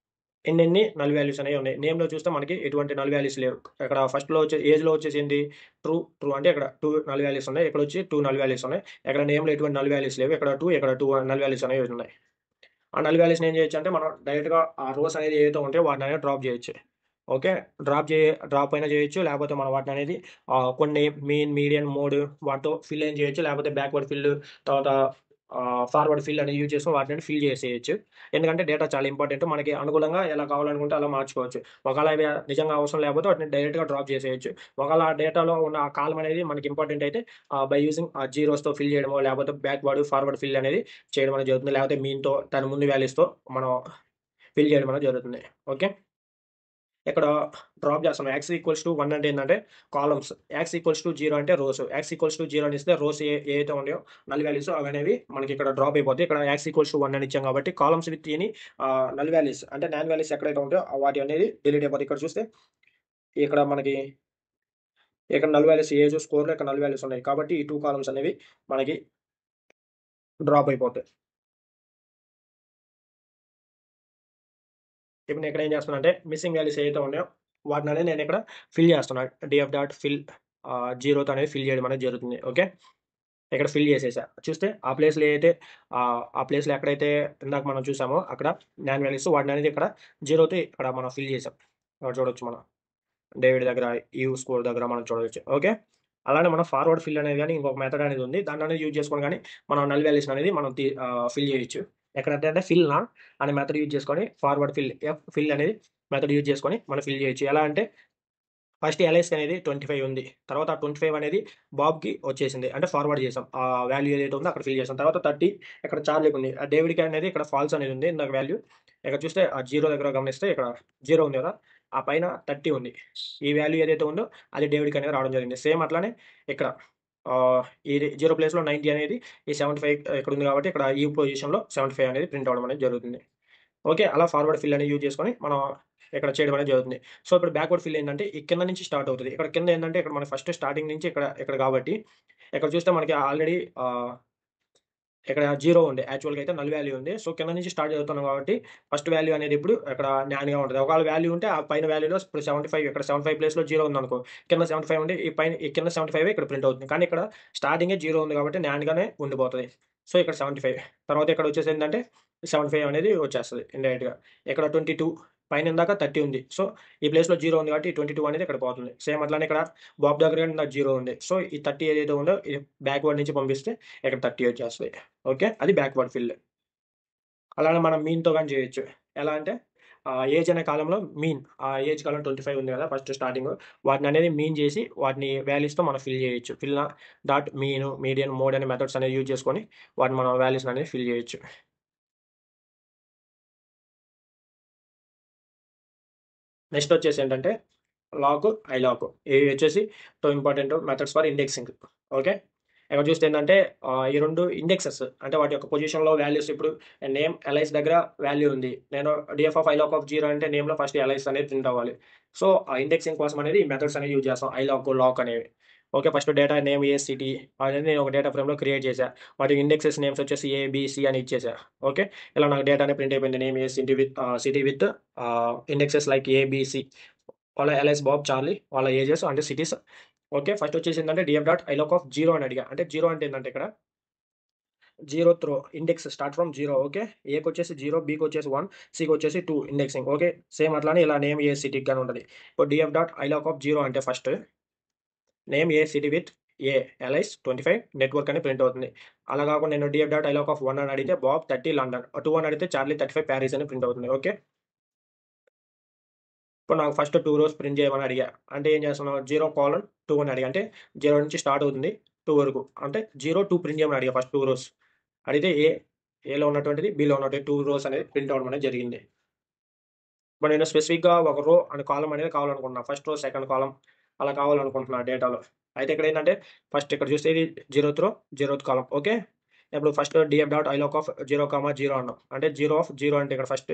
ఎన్నెన్ని నల్ వాల్యూస్ అనేవి ఉన్నాయి. నేమ్‌లో చూస్తే మనకి ఎటువంటి నల్ వాల్యూస్ లేవు. ఇక్కడ ఫస్ట్‌లో వచ్చే ఏజ్‌లో వచ్చేసి ఏంటి ట్రూ అంటే ఇక్కడ 2 నల్ వాల్యూస్ ఉన్నాయి. ఇక్కడొచ్చి 2 నల్ వాల్యూస్ ఉన్నాయి. ఇక్కడ నేమ్‌లో ఎటువంటి నల్ వాల్యూస్ లేవు. ఇక్కడ 2 నల్ వాల్యూస్ అనేవి ఉన్నాయి. ఆ నల్ వాల్యూస్‌ని ఏం చేయొచ్చంటే మనం డైరెక్ట్‌గా ఆ రోస్ అనేది ఏవైతే ఉంటాయో వాటిననేవి డ్రాప్ చేయొచ్చు. ఓకే. డ్రాప్ అయినా చేయొచ్చు. లేకపోతే మనం వాటిననేది కొన్ని మీడియన్, మోడ్ వాటితో ఫిల్ అయిన చేయొచ్చు. లేకపోతే బ్యాక్వర్డ్ ఫిల్ తర్వాత ఫార్వర్డ్ ఫిల్ అనేది యూజ్ చేసుకొని వాటిని ఫిల్ చేసేయొచ్చు. ఎందుకంటే డేటా చాలా ఇంపార్టెంట్. మనకి అనుకూలంగా ఎలా కావాలనుకుంటే అలా మార్చుకోవచ్చు. ఒకవేళ అవి నిజంగా అవసరం లేకపోతే వాటిని డైరెక్ట్‌గా డ్రాప్ చేసేయొచ్చు. ఒకవేళ ఆ డేటాలో ఉన్న ఆ కాలమ్ అనేది మనకి ఇంపార్టెంట్ అయితే బై యూజింగ్ జీరోస్‌తో ఫిల్ చేయడమో, లేకపోతే బ్యాక్వర్డ్, ఫార్వర్డ్ ఫిల్ అనేది చేయడం అనేది జరుగుతుంది. లేకపోతే మీన్‌తో దాని ముందు వాల్యూస్‌తో మనం ఫిల్ చేయడం అనేది జరుగుతుంది. ఓకే. ఇక్కడ డ్రాప్ చేస్తున్నాం. యాక్స్ ఈక్వల్స్ టు 1 అంటే ఏందంటే కాలమ్స్. యాక్స్ ఈక్వల్స్ టు 0 అంటే రోస్. యాక్స్ ఈక్వల్స్ టు 0 అని ఇస్తే రోస్ ఏవైతే ఉన్నాయో నల్ వాల్యూస్ అవనేవి మనకి ఇక్కడ డ్రాప్ అయిపోతాయి. ఇక్కడ యాక్స్ ఈక్వల్స్ టు 1 అని ఇచ్చాం కాబట్టి columns with any null values అంటే నాన్ వాల్యూస్ ఎక్కడైతే ఉంటాయో వాటి అనేది డిలీట్ అయిపోతాయి. ఇక్కడ చూస్తే ఇక్కడ మనకి ఇక్కడ నల్ వాల్యూస్ ఏజ్, స్కోర్‌లో ఇక్కడ నల్ వాల్యూస్ ఉన్నాయి. కాబట్టి ఈ 2 కాలమ్స్ అనేవి మనకి డ్రాప్ అయిపోతాయి. ఇప్పుడు నేను ఇక్కడ ఏం చేస్తున్నానంటే మిస్సింగ్ వాల్యూస్ ఏవైతే ఉన్నాయో వాటిననేది నేను ఇక్కడ ఫిల్ చేస్తున్నా. డీఎఫ్ డాట్ ఫిల్ 0తో అనేది ఫిల్ చేయడం అనేది జరుగుతుంది. ఓకే. ఇక్కడ ఫిల్ చేసేసా. చూస్తే ఆ ప్లేస్‌లో ఏదైతే ఆ ప్లేస్‌లో ఎక్కడైతే ఇందాక మనం చూసామో అక్కడ నాన్ వాల్యూస్ వాటిననేది ఇక్కడ 0తో ఇక్కడ మనం ఫిల్ చేసాం. ఇక్కడ చూడొచ్చు మనం. డేవిడ్ దగ్గర, ఈవ్ స్కోర్ దగ్గర మనం చూడొచ్చు. ఓకే. అలానే మనం ఫార్వర్డ్ ఫిల్ అనేది గాని ఇంకొక మెథడ్ అనేది ఉంది. దాన్ననేది యూజ్ చేసుకొని గాని మనం నల్ వాల్యూస్ అనేది మనం ఫిల్ చేయొచ్చు. ఎక్కడంటే ఫిల్‌నా అనే మెథడ్ యూజ్ చేసుకొని ఫార్వర్డ్ ఫిల్ అనేది మెథడ్ యూజ్ చేసుకొని మనం ఫిల్ చేయొచ్చు. ఎలా అంటే ఫస్ట్ ఎల్ఐస్‌కి అనేది 25 ఉంది. తర్వాత ఆ 25 అనేది బాబ్‌కి వచ్చేసింది. అంటే ఫార్వర్డ్ చేసాం. ఆ వాల్యూ ఏదైతే ఉందో అక్కడ ఫిల్ చేసాం. తర్వాత 30 ఇక్కడ చార్లీకి ఉంది. ఆ డేవిడ్‌కి అనేది ఇక్కడ ఫాల్స్ అనేది ఉంది. ఇందాక వాల్యూ. ఇక్కడ చూస్తే ఆ 0 దగ్గర గమనిస్తే ఇక్కడ 0 ఉంది కదా! ఆ పైన 30 ఉంది. ఈ వాల్యూ ఏదైతే ఉందో అది డేవిడ్‌కి అనేది రావడం జరిగింది. సేమ్ అట్లానే ఇక్కడ ఇది 0 ప్లేస్‌లో 90 అనేది ఈ 75 ఇక్కడ ఉంది కాబట్టి ఇక్కడ ఈ పొజిషన్‌లో 75 అనేది ప్రింట్ అవ్వడం అనేది జరుగుతుంది. ఓకే. అలా ఫార్వర్డ్ ఫిల్ అనేది యూజ్ చేసుకొని మనం ఇక్కడ చేయడం అనేది జరుగుతుంది. సో, ఇప్పుడు బ్యాక్వర్డ్ ఫిల్ ఏందంటే ఈ కింద నుంచి స్టార్ట్ అవుతది. ఇక్కడ కింద ఏందంటే ఇక్కడ మనకి ఫస్ట్ స్టార్టింగ్ నుంచి ఇక్కడ ఇక్కడ కాబట్టి ఇక్కడ చూస్తే మనకి ఆల్రెడీ ఇక్కడ 0 ఉంది. యాక్చువల్‌గా అయితే నల్ వాల్యూ ఉంది. సో, కింద నుంచి స్టార్ట్ చదువుతున్నాం కాబట్టి ఫస్ట్ వాల్యూ అనేది ఇప్పుడు ఇక్కడ నాన్‌గా ఉంటది. ఒకవేళ వాల్యూ ఉంటే ఆ పైన వాల్యూలో ఇప్పుడు 75 ఇక్కడ 75 ప్లేస్‌లో 0 ఉందనుకో, కింద 75 ఉండి ఈ కింద 75 ఇక్కడ ప్రింట్ అవుతుంది. కానీ ఇక్కడ స్టార్టింగే 0 ఉంది కాబట్టి నాన్‌గానే ఉండిపోతది. సో, ఇక్కడ 75 తర్వాత ఇక్కడ వచ్చేసి ఏందంటే 75 అనేది వచ్చేస్తది ఇండైరెక్ట్‌గా. ఇక్కడ 22 పైన ఇందాక 30 ఉంది. సో, ఈ ప్లేస్‌లో 0 ఉంది కాబట్టి ఈ 22 అనేది ఇక్కడ పోతుంది. సేమ్ అట్లనే ఇక్కడ బాబు దగ్గర గాని నాకు 0 ఉంది. సో, ఈ 30 ఏదైతే ఉందో ఇది బ్యాక్‌వర్డ్ నుంచి పంపిస్తే ఇక్కడ 30 వచ్చేస్తది. ఓకే. అది బ్యాక్‌వర్డ్ ఫిల్. అలానే మనం మీన్‌తో గాని చేయొచ్చు. ఎలా అంటే ఏజ్ అనే కాలమ్‌లో మీన్ ఏజ్ కాలమ్ 25 ఉంది కదా! First starting. వాటిననేది మీన్ చేసి వాటిని వాల్యూస్‌తో మనం ఫిల్ చేయొచ్చు. డాట్ మీను, మీడియన్, మోడ్ అనే మెథడ్స్ అనేవి యూజ్ చేసుకొని వాటిని మనం వాల్యూస్‌ననేది ఫిల్ చేయొచ్చు. నెక్స్ట్ వచ్చేసి ఏంటంటే లాక్, ఐలాక్ ఇవి వచ్చేసి 2 important methods for indexing. Okay. ఇక్కడ చూస్తే ఏందంటే ఈ 2 ఇండెక్సెస్ అంటే వాటి యొక్క పొజిషన్‌లో వాల్యూస్ ఇప్పుడు నేమ్, అలైస్ దగ్గర వాల్యూ ఉంది. నేను డీఎఫ్ ఆఫ్ ఐలాక్ ఆఫ్ 0 అంటే నేమ్‌లో ఫస్ట్ అలైస్ అనేది ప్రింట్ అవ్వాలి. సో, ఆ ఇండెక్సింగ్ కోసం అనేది ఈ మెథడ్స్ అనేవి యూజ్ చేస్తాం. ఐలాక్, లాక్ అనేవి. Okay. First data name, age, city అనేది నేను ఒక డేటా ఫ్రేమ్‌లో క్రియేట్ చేశా. వాటి ఇండెక్సెస్ నేమ్స్ వచ్చేసి ఏ, బి, సి అని ఇచ్చేసా. ఓకే. ఇలా నాకు డేటా అనేది ప్రింట్ అయిపోయింది. Name, age, city with indexes like A, B, C. వాళ్ళ ఎలైస్, బాబ్, చార్లీ వాళ్ళ ఏజెస్ అంటే సిటీస్. ఓకే. ఫస్ట్ వచ్చేసి ఏందంటే డీఎఫ్ డాట్ ఐలాక్ ఆఫ్ 0 అని అడిగా. అంటే 0 అంటే ఏందంటే ఇక్కడ 0th row index start from 0 okay. ఏకొచ్చేసి 0, బికొచ్చేసి 1, సికొచ్చేసి 2 ఇండెక్సింగ్. ఓకే. సేమ్ అట్లానే ఇలా నేమ్, ఏజ్, సిటీకి గాని ఉంటది. ఇప్పుడు డీఎఫ్ డాట్ ఐలాక్ ఆఫ్ 0 అంటే first name, age, city with a, allies 25 network అని ప్రింట్ అవుతుంది. అలా కాకుండా నేను డీఎఫ్ డాట్ ఐలాక్ ఆఫ్ 1 అని అడిగితే బాబ్ 30 లండన్. 2 అని అడిగితే చార్లీ 35 పారిస్ అని ప్రింట్ అవుతుంది. ఓకే. ఇప్పుడు నాకు ఫస్ట్ 2 రోస్ ప్రింట్ చేయమని అడిగా. అంటే ఏం చేస్తున్నావు 0:2 అని అడిగా. అంటే 0 నుంచి స్టార్ట్ అవుతుంది 2 వరకు. అంటే 0, 2 ప్రింట్ చేయమని అడిగా ఫస్ట్ 2 రోస్. అడిగితే ఏలో ఉన్నటువంటిది, బిలో ఉన్నటువంటి 2 రోస్ అనేది ప్రింట్ అవ్వడం అనేది జరిగింది. ఇప్పుడు నేను స్పెసిఫిక్‌గా ఒక రో అండ్ కాలమ్ అనేది కావాలనుకుంటున్నా. ఫస్ట్ రో, సెకండ్ కాలమ్ అలా కావాలనుకుంటున్నా డేటాలో. అయితే ఇక్కడేంటంటే ఫస్ట్ ఇక్కడ చూస్తే ఇది 0th రో, 0th కాలమ్ ఓకే. ఇప్పుడు first DF dot iliac of 0, 0 అన్నాం. అంటే 0 అంటే ఇక్కడ ఫస్ట్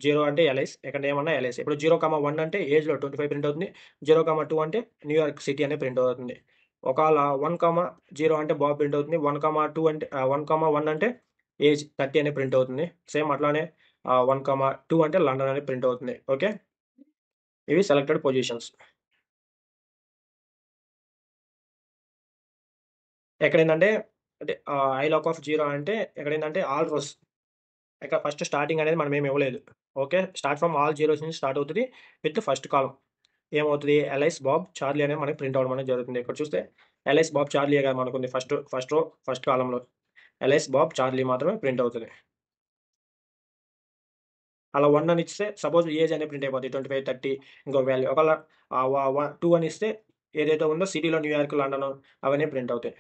0 అంటే ఎలైస్ ఇక్కడ ఏమన్నా ఎలైస్. ఇప్పుడు 0, 1 అంటే ఏజ్‌లో 25 ప్రింట్ అవుతుంది. 0, 2 అంటే న్యూయార్క్ సిటీ అని ప్రింట్ అవుతుంది. ఒకవేళ 1, 0 అంటే బాబ్ ప్రింట్ అవుతుంది. 1, 2 అంటే 1, 1 అంటే ఏజ్ 30 అని ప్రింట్ అవుతుంది. సేమ్ అట్లానే 1, 2 అంటే లండన్ అని ప్రింట్ అవుతుంది. ఓకే. ఇవి సెలెక్టెడ్ పొజిషన్స్. ఎక్కడేందంటే అంటే ఐలాక్ ఆఫ్ 0 అంటే ఎక్కడేందంటే ఆల్ రోస్. ఇక్కడ ఫస్ట్ స్టార్టింగ్ అనేది మనమేమి ఇవ్వలేదు. Okay. Start from all zeros నుంచి స్టార్ట్ అవుతది విత్ ఫస్ట్ కాలమ్. ఏమవుతది ఎలైస్, బాబ్, చార్లీ అనేది మనకి ప్రింట్ అవ్వడం అనేది జరుగుతుంది. ఇక్కడ చూస్తే ఎలైస్, బాబ్, చార్లీయే కదా మనకుంది ఫస్ట్ రో, ఫస్ట్ కాలమ్‌లో. ఎలైస్, బాబ్, చార్లీ మాత్రమే ప్రింట్ అవుతది. అలా 1 అని ఇస్తే సపోజ్ ఏజ్ అనేది ప్రింట్ అయిపోద్ది. 25, 30 ఇంకొక వాల్యూ. ఒకవేళ ఆహ్, వ వ 2 అని ఇస్తే ఏదైతే ఉందో సిటీలో న్యూయార్క్, లండన్ అవన్నీ ప్రింట్ అవుతాయి.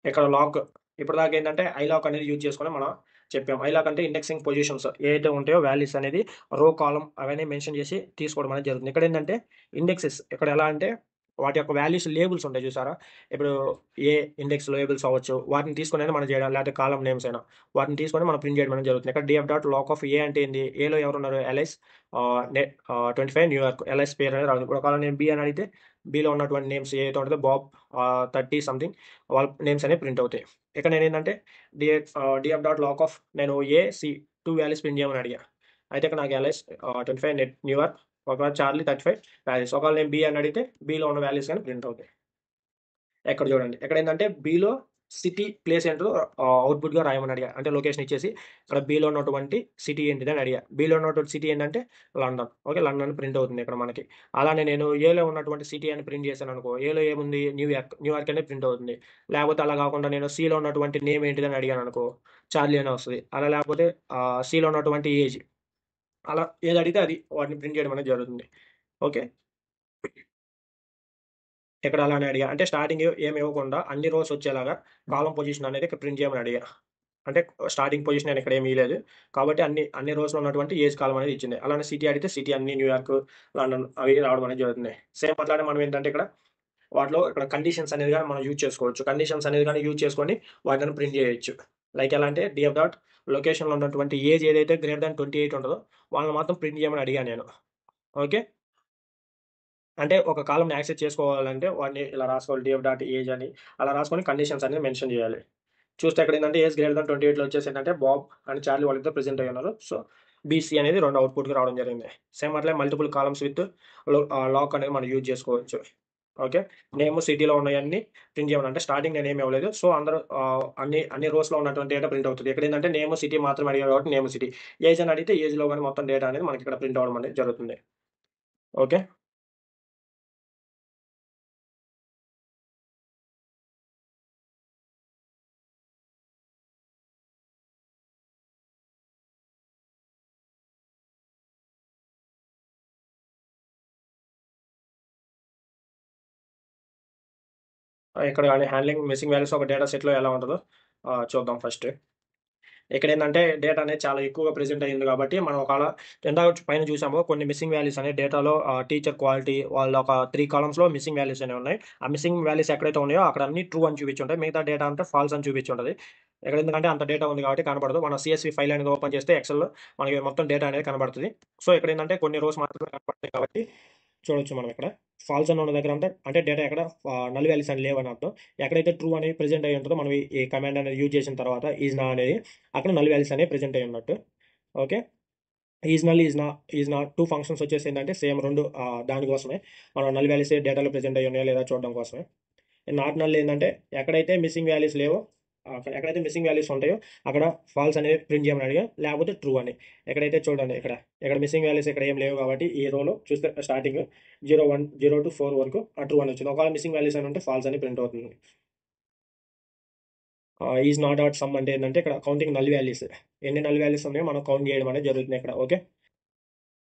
ఇక్కడ లాక్ ఇప్పటిదాకా ఏందంటే ఐలాక్ అనేది యూజ్ చేసుకొని మనం చెప్పాం. ఐలాక్ అంటే ఇండెక్సింగ్ పొజిషన్స్ ఏవైతే ఉంటాయో వాల్యూస్ అనేది రో, కాలమ్ అవన్నీ మెన్షన్ చేసి తీసుకోవడం అనేది జరుగుతుంది. ఇక్కడేందంటే ఇండెక్సెస్ ఇక్కడ ఎలా అంటే వాటి యొక్క వాల్యూస్ లేబుల్స్ ఉంటాయి చూసారా? ఇప్పుడు ఏ ఇండెక్స్ లేబుల్స్ అవ్వచ్చు. వాటిని తీసుకొనైనా మనం చేయడం లేకపోతే కాలమ్ నేమ్స్ అయినా వాటిని తీసుకొని మనం ప్రింట్ చేయడం అనేది జరుగుతుంది. ఇక్కడ డీఎఫ్ డాట్ లాక్ ఆఫ్ ఏ అంటే ఏంది? ఏలో ఎవరున్నారు? ఎలైస్ 25 న్యూయార్క్ ఎలైస్ పేరు అనేది రాదు. ఇప్పుడు ఒకవేళ నేను బి అని అడిగితే బిలో ఉన్నటువంటి నేమ్స్ ఏదైతే ఉంటదో బాబ్ 30 సంథింగ్ వాళ్ళ నేమ్స్ అనేవి ప్రింట్ అవుతాయి. ఇక్కడ నేనేందంటే డీఎఫ్ డాట్ లాక్ ఆఫ్ నేను ఏ, సి 2 వాల్యూస్ ప్రింట్ చేయమని అడిగా. అయితే ఇక్కడ నాకు ఎల్ఎస్ 25 న్యూయార్క్, ఒకవేళ చార్లీ 35 ప్యారిస్. ఒకవేళ నేను బి అని అడిగితే బిలో ఉన్న వాల్యూస్ గాని ప్రింట్ అవుతాయి. ఎక్కడ చూడండి. ఇక్కడేందంటే బిలో సిటీ ప్లేస్ ఏంటో అవుట్‌పుట్‌గా రాయమని అడిగా. అంటే లొకేషన్ ఇచ్చేసి ఇక్కడ బిలో ఉన్నటువంటి సిటీ ఏంటిదని అడిగా. బిలో ఉన్నటువంటి సిటీ ఏంటంటే లండన్. ఓకే. లండన్ అని ప్రింట్ అవుతుంది ఇక్కడ మనకి. అలానే నేను ఏలో ఉన్నటువంటి సిటీ అని ప్రింట్ చేశాననుకో, ఏలో ఏముంది న్యూయార్క్. న్యూయార్క్ అనే ప్రింట్ అవుతుంది. లేకపోతే అలా కాకుండా నేను సిలో ఉన్నటువంటి నేమ్ ఏంటిదని అడిగాననుకో, చార్లీ అనే వస్తది. అలా లేకపోతే సిలో ఉన్నటువంటి ఏజ్. అలా ఏది అడిగితే అది వాటిని ప్రింట్ చేయడం అనేది జరుగుతుంది. ఓకే. ఇక్కడ అలానే అడిగా. అంటే స్టార్టింగ్ ఏమి ఇవ్వకుండా అన్ని రోస్ వచ్చేలాగా కాలమ్ పొజిషన్ అనేది ఇక్కడ ప్రింట్ చేయమని అడిగా. అంటే స్టార్టింగ్ పొజిషన్ నేను ఇక్కడ ఏమి ఇయలేదు. కాబట్టి అన్ని రోస్‌లో ఉన్నటువంటి ఏజ్ కాలమ్ అనేది ఇచ్చింది. అలానే సిటీ అడిగితే సిటీ అన్ని న్యూయార్క్, లండన్ అవి రావడం అనేది జరుగుతుంది. సేమ్ అట్లానే మనం ఏంటంటే ఇక్కడ వాటిలో ఇక్కడ కండిషన్స్ అనేది గాని మనం యూజ్ చేసుకోవచ్చు. కండిషన్స్ అనేది గాని యూజ్ చేసుకొని వాటిని ప్రింట్ చేయొచ్చు. లైక్ ఎలా అంటే డీఎఫ్ డాట్ లొకేషన్‌లో ఉన్నటువంటి ఏజ్ ఏదైతే గ్రేటర్ థాన్ 28 ఉంటదో వాళ్ళని మాత్రం ప్రింట్ చేయమని అడిగా నేను. ఓకే. అంటే ఒక కాలమ్‌ని యాక్సెస్ చేసుకోవాలంటే వాడిని ఇలా రాసుకోవాలి. డీఎఫ్ డాట్ ఏజ్ అని అలా రాసుకొని కండిషన్స్ అనేది మెన్షన్ చేయాలి. చూస్తే ఇక్కడ ఏంటంటే ఏజ్ గ్రేటర్ దాన్ 28లో వచ్చేసి ఏంటంటే బాబ్ అండ్ చార్లీ వాళ్ళిద్దరు ప్రెజెంట్ అయ్యి ఉన్నారు. సో బీసీ అనేది 2 అవుట్‌పుట్‌గా రావడం జరిగింది. సేమ్ అట్లే మల్టిపుల్ కాలమ్స్ విత్ లాక్ అనేది మనం యూజ్ చేసుకోవచ్చు. ఓకే. నేమ్, సిటీలో ఉన్నయన్నీ ప్రింట్ చేయమని అంటే స్టార్టింగ్ నేనేమి ఇవ్వలేదు. సో అందరూ అన్ని రోస్‌లో ఉన్నటువంటి డేటా ప్రింట్ అవుతది. ఇక్కడేంటంటే నేమ్, సిటీ మాత్రమే అడిగాడు కాబట్టి నేమ్, సిటీ. ఏజ్ అని అడిగితే ఏజ్‌లో గాని మొత్తం డేటా అనేది మనకిక్కడ ప్రింట్ అవ్వడం అనేది జరుగుతుంది. ఓకే. ఇక్కడ గాని హ్యాండ్లింగ్ మిస్సింగ్ వాల్యూస్ ఒక డేటా సెట్‌లో ఎలా ఉంటదో చూద్దాం ఫస్ట్. ఇక్కడేందంటే డేటా అనేది చాలా ఎక్కువగా ప్రెజెంట్ అయ్యింది కాబట్టి, మనం ఒకవేళ ఇందాక పైన చూసాము కొన్ని మిస్సింగ్ వాల్యూస్ అనేవి డేటాలో టీచర్ క్వాలిటీ వాళ్ళ ఒక 3 కాలమ్స్‌లో మిస్సింగ్ వాల్యూస్ అనేవి ఉన్నాయి. ఆ మిస్సింగ్ వాల్యూస్ ఎక్కడైతే ఉన్నాయో అక్కడ అన్ని ట్రూ అని చూపించుంటాయి. మిగతా డేటా అంతా ఫాల్స్ అని చూపించుంటది. ఇక్కడ ఎందుకంటే అంత డేటా ఉంది కాబట్టి కనపడదు. మనం సీఎస్‌వి ఫైల్ అనేది ఓపెన్ చేస్తే ఎక్సెల్‌లో మనకి మొత్తం డేటా అనేది కనబడుతది. సో, ఇక్కడేందంటే కొన్ని రోస్ మాత్రమే కనపడతాయి కాబట్టి చూడొచ్చు మనం ఇక్కడ. ఫాల్స్ అని ఉన్న దగ్గర అంటే డేటా ఎక్కడ నల్ వాల్యూస్ అని లేవని అర్థం. ఎక్కడైతే ట్రూ అనేది ప్రెజెంట్ అయ్యి ఉంటదో మనం ఈ కమాండ్ అనేది యూజ్ చేసిన తర్వాత ఈజ్ నా అనేది అక్కడ నల్ వాల్యూస్ అనేవి ప్రెజెంట్ అయ్యి ఉన్నట్టు. Okay. Is null, is not 2 functions వచ్చేసి ఏంటంటే సేమ్ 2 దానికోసమే. మనం నల్ వాల్యూస్ డేటాలో ప్రెజెంట్ అయ్యి ఉన్నాయా లేదా చూడడం కోసమే. నాట్ నల్ ఏందంటే ఎక్కడైతే మిస్సింగ్ వాల్యూస్ లేవో ఎక్కడైతే మిస్సింగ్ వాల్యూస్ ఉంటాయో అక్కడ ఫాల్స్ అనేది ప్రింట్ చేయమని అడిగా. లేకపోతే ట్రూ అని. ఎక్కడైతే చూడండి ఇక్కడ మిస్సింగ్ వాల్యూస్ ఇక్కడ ఏం లేవు కాబట్టి ఈ రోలో చూస్తే స్టార్టింగ్ 01, 0-4 వరకు ట్రూ అని వచ్చింది. ఒకవేళ మిస్సింగ్ వాల్యూస్ అని ఉంటే ఫాల్స్ అని ప్రింట్ అవుతుంది. ఈజ్ నాట్ డాట్ సమ్ అంటే ఏంటంటే ఇక్కడ కౌంటింగ్ నల్ వాల్యూస్. ఎన్ని నల్ వాల్యూస్ ఉన్నాయో మనం కౌంట్ చేయడం అనేది జరుగుతుంది ఇక్కడ. ఓకే.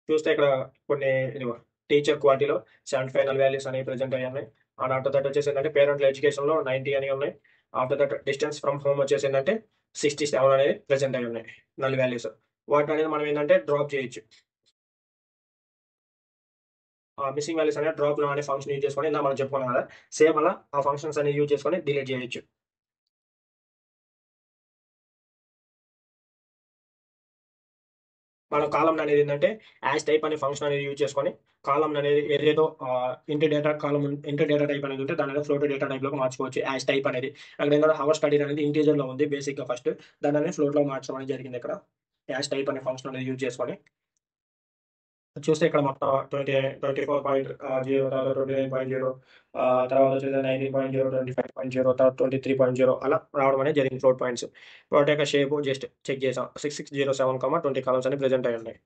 చూస్తే ఇక్కడ కొన్ని ఇదిగో టీచర్ క్వాలిటీలో 75 నల్ వాల్యూస్ అనేవి ప్రెజెంట్ అయ్యి ఉన్నాయి. అండ్ ఆఫ్టర్ దట్ వచ్చేసి ఏంటంటే పేరెంటల్ ఎడ్యుకేషన్‌లో 90 అని ఉన్నాయి. After that distance from home వచ్చేసి ఏంటంటే 67 అనేది ప్రెజెంట్ అయ్యి ఉన్నాయి నల్ వాల్యూస్. వాటిననేది మనం ఏందంటే డ్రాప్ చేయొచ్చు. మిస్సింగ్ వాల్యూస్ అనేవి డ్రాప్ నౌ అనే ఫంక్షన్ యూజ్ చేసుకొని ఇందాక మనం చెప్పుకున్నాం కదా! సేమ్ అలా ఆ ఫంక్షన్స్ అనేవి యూజ్ చేసుకొని డిలీట్ చేయొచ్చు. మనం కాలమ్న్ అనేది ఏంటంటే యాజ్ టైప్ అనే ఫంక్షన్ అనేది యూజ్ చేసుకొని కాలమ్న్ అనేది ఏదేదో ఇంటి డేటా టైప్ అనేది ఉంటే దాని అనేది ఫ్లోట్ డేటా టైప్‌లోకి మార్చుకోవచ్చు. యాజ్ టైప్ అనేది. అక్కడ ఏంటంటే హౌర్ స్టడీ అనేది ఇంటిజర్‌లో ఉంది బేసిక్‌గా ఫస్ట్. దాన్ని అనేది ఫ్లోట్‌లో మార్చడం అనేది జరిగింది ఇక్కడ. యాజ్ టైప్ అనే ఫంక్షన్ అనేది యూజ్ చేసుకొని. చూస్తే ఇక్కడ మొత్తం 24.0 తర్వాత 29.0 తర్వాత వచ్చేసి 19.0, 25.0 తర్వాత 23.0 అలా రావడం అనేది జరిగింది ఫ్లోట్ పాయింట్స్. వాటి యొక్క షేపు జస్ట్ చెక్ చేసాం. 6607, 20 కాలమ్స్ అని ప్రెజెంట్ అయ్యి ఉన్నాయి.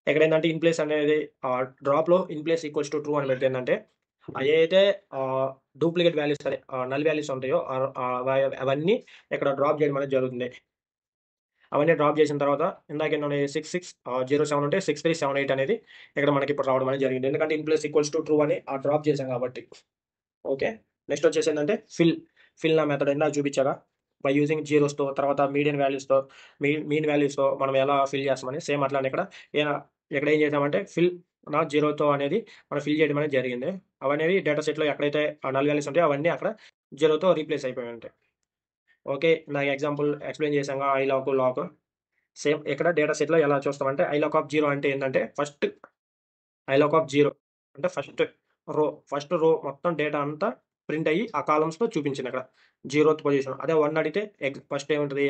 ఇక్కడేందంటే ఇన్ ప్లేస్ అనేది డ్రాప్‌లో in place equals to true అని పెడితే ఏందంటే ఏదైతే డూప్లికేట్ వాల్యూస్ అదే నల్ వాల్యూస్ ఉంటాయో అవన్నీ ఇక్కడ డ్రాప్ చేయడం అనేది జరుగుతుంది. అవన్నీ డ్రాప్ చేసిన తర్వాత ఇందాకేంటంటే 6607 ఉంటే 6378 అనేది ఇక్కడ మనకి ఇప్పుడు రావడం అనేది జరిగింది. ఎందుకంటే in place equals to true అని డ్రాప్ చేశాం కాబట్టి. ఓకే. నెక్స్ట్ వచ్చేసి ఏంటంటే ఫిల్ నా మెథడ్ ఇందాక చూపించాగా బై యూజింగ్ జీరోస్‌తో తర్వాత మీడియన్ వాల్యూస్‌తో మీన్ వాల్యూస్‌తో మనం ఎలా ఫిల్ చేస్తామని సేమ్ అట్లానే ఇక్కడ ఏం చేసామంటే నా జీరోతో అనేది మనం ఫిల్ చేయడం అనేది జరిగింది. అవనేవి డేటా సెట్‌లో ఎక్కడైతే నల్ వాల్యూస్ ఉంటాయో అవన్నీ అక్కడ జీరోతో రీప్లేస్ అయిపోయి ఉంటాయి. ఓకే. ఇందాక ఎగ్జాంపుల్ ఎక్స్‌ప్లెయిన్ చేశాంగా లాక్. సేమ్ ఇక్కడ డేటా సెట్‌లో ఎలా చూస్తామంటే ఐలాక్ ఆఫ్ 0 అంటే ఏందంటే ఐలాక్ ఆఫ్ 0 అంటే ఫస్ట్ రో మొత్తం డేటా అంతా ప్రింట్ అయ్యి ఆ కాలమ్స్‌లో చూపించిందక్కడ. 0థ్ పొజిషన్. అదే 1 అడిగితే ఫస్ట్ ఏముంటది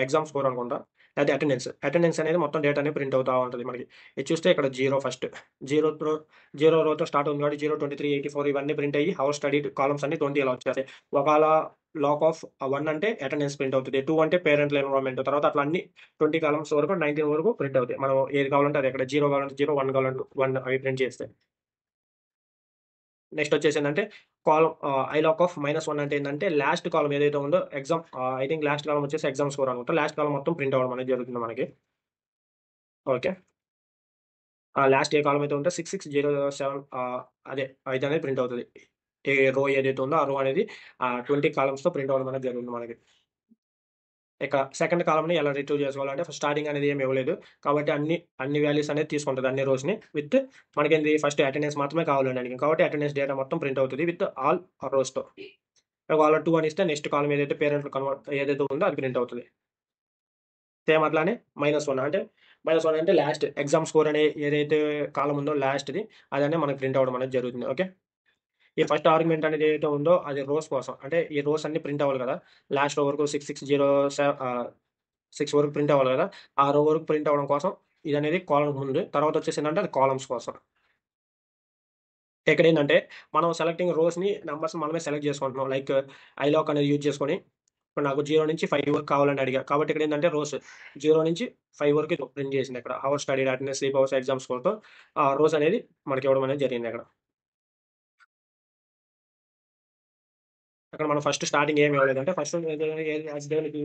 ఎగ్జామ్ స్కోర్ అనుకుంటా. లేతే అటెండెన్స్. అటెండెన్స్ అనేది మొత్తం డేటా అనేది ప్రింట్ అవుతా ఉంటది మనకి. ఇది చూస్తే ఇక్కడ 0 ఫస్ట్. 0 రోతో స్టార్ట్ అవుతుంది కాబట్టి 0, 23, 84 ఇవన్నీ ప్రింట్ అయ్యి హౌర్ స్టడీడ్ కాలమ్స్ అన్ని 20 ఇలా వచ్చేస్తాయి. ఒకవేళ లాక్ ఆఫ్ 1 అంటే అటెండెన్స్ ప్రింట్ అవుతది. 2 అంటే పేరెంటల్ ఎన్విరాన్మెంట్. తర్వాత అట్లా అన్ని 20 కాలమ్స్ వరకు 19 వరకు ప్రింట్ అవుతాయి. మనం ఏది కావాలంటే అది ఇక్కడ 0 కావాలంటే 0, 1 కావాలంటే 1 అవి ప్రింట్ చేస్తాయి. నెక్స్ట్ వచ్చేసిందంటే ఐలాక్ ఆఫ్ -1 అంటే ఏందంటే లాస్ట్ కాలమ్ ఏదైతే ఉందో ఐ థింక్ లాస్ట్ కాలమ్ వచ్చేసి ఎగ్జామ్ స్కోర్ అనుకుంటా. లాస్ట్ కాలమ్ మొత్తం ప్రింట్ అవ్వడం అనేది జరుగుతుంది మనకి. ఓకే. లాస్ట్ ఏ కాలమ్ అయితే ఉందో 6607 అదే ఇదనేది ప్రింట్ అవుతది. ఏ రో ఏదైతే ఉందో ఆ రో అనేది 20 కాలమ్స్‌తో ప్రింట్ అవ్వడం అనేది జరుగుతుంది మనకి. ఇక సెకండ్ కాలమ్‌ని ఎలా రిట్రీవ్ చేసుకోవాలంటే ఫస్ట్ స్టార్టింగ్ అనేది ఏమి ఇవ్వలేదు. కాబట్టి అన్ని వాల్యూస్ అనేది తీసుకుంటది అన్ని రోస్‌ని విత్ మనకేంది ఫస్ట్ అటెండెన్స్ మాత్రమే కావాలండి దానికి. కాబట్టి అటెండెన్స్ డేటా మొత్తం ప్రింట్ అవుతది విత్ ఆల్ రోస్‌తో. ఒకవేళ 2 అని ఇస్తే నెక్స్ట్ కాలమ్ ఏదైతే ఏదైతే ఉందో అది ప్రింట్ అవుతది. సేమ్ అట్లానే -1 అంటే -1 అంటే లాస్ట్ ఎగ్జామ్ స్కోర్ అనే ఏదైతే కాలమ్ ఉందో లాస్ట్‌ది అదనే మనకు ప్రింట్ అవ్వడం అనేది జరుగుతుంది. ఓకే. ఈ ఫస్ట్ ఆర్గ్యుమెంట్ అనేది ఏదైతే ఉందో అది రోస్ కోసం. అంటే ఈ రోస్ అన్ని ప్రింట్ అవ్వాలి కదా! లాస్ట్ రో వరకు 6 వరకు ప్రింట్ అవ్వాలి కదా! ఆ రో వరకు ప్రింట్ అవ్వడం కోసం ఇదనేది కాలమ్‌కి ముందు. తర్వాత వచ్చేసిందంటే అది కాలమ్స్ కోసం. ఇక్కడేందంటే మనం సెలెక్టింగ్ రోస్‌ని నంబర్స్‌ని మనమే సెలెక్ట్ చేసుకుంటున్నాం. లైక్ ఐలాక్ అనేది యూజ్ చేసుకొని ఇప్పుడు నాకు 0-5 వరకు కావాలని అడిగా. కాబట్టి ఇక్కడేందంటే రోస్ 0-5 వరకు ఇది ప్రింట్ చేసింది ఇక్కడ. Hours studied, attendance, sleep hours, exam స్కోర్‌తో రోస్ అనేది మనకి ఇవ్వడం అనేది జరిగింది అక్కడ. అక్కడ మనం ఫస్ట్ స్టార్టింగ్ ఏమి ఇవ్వలేదంటే ఫస్ట్ దేనికి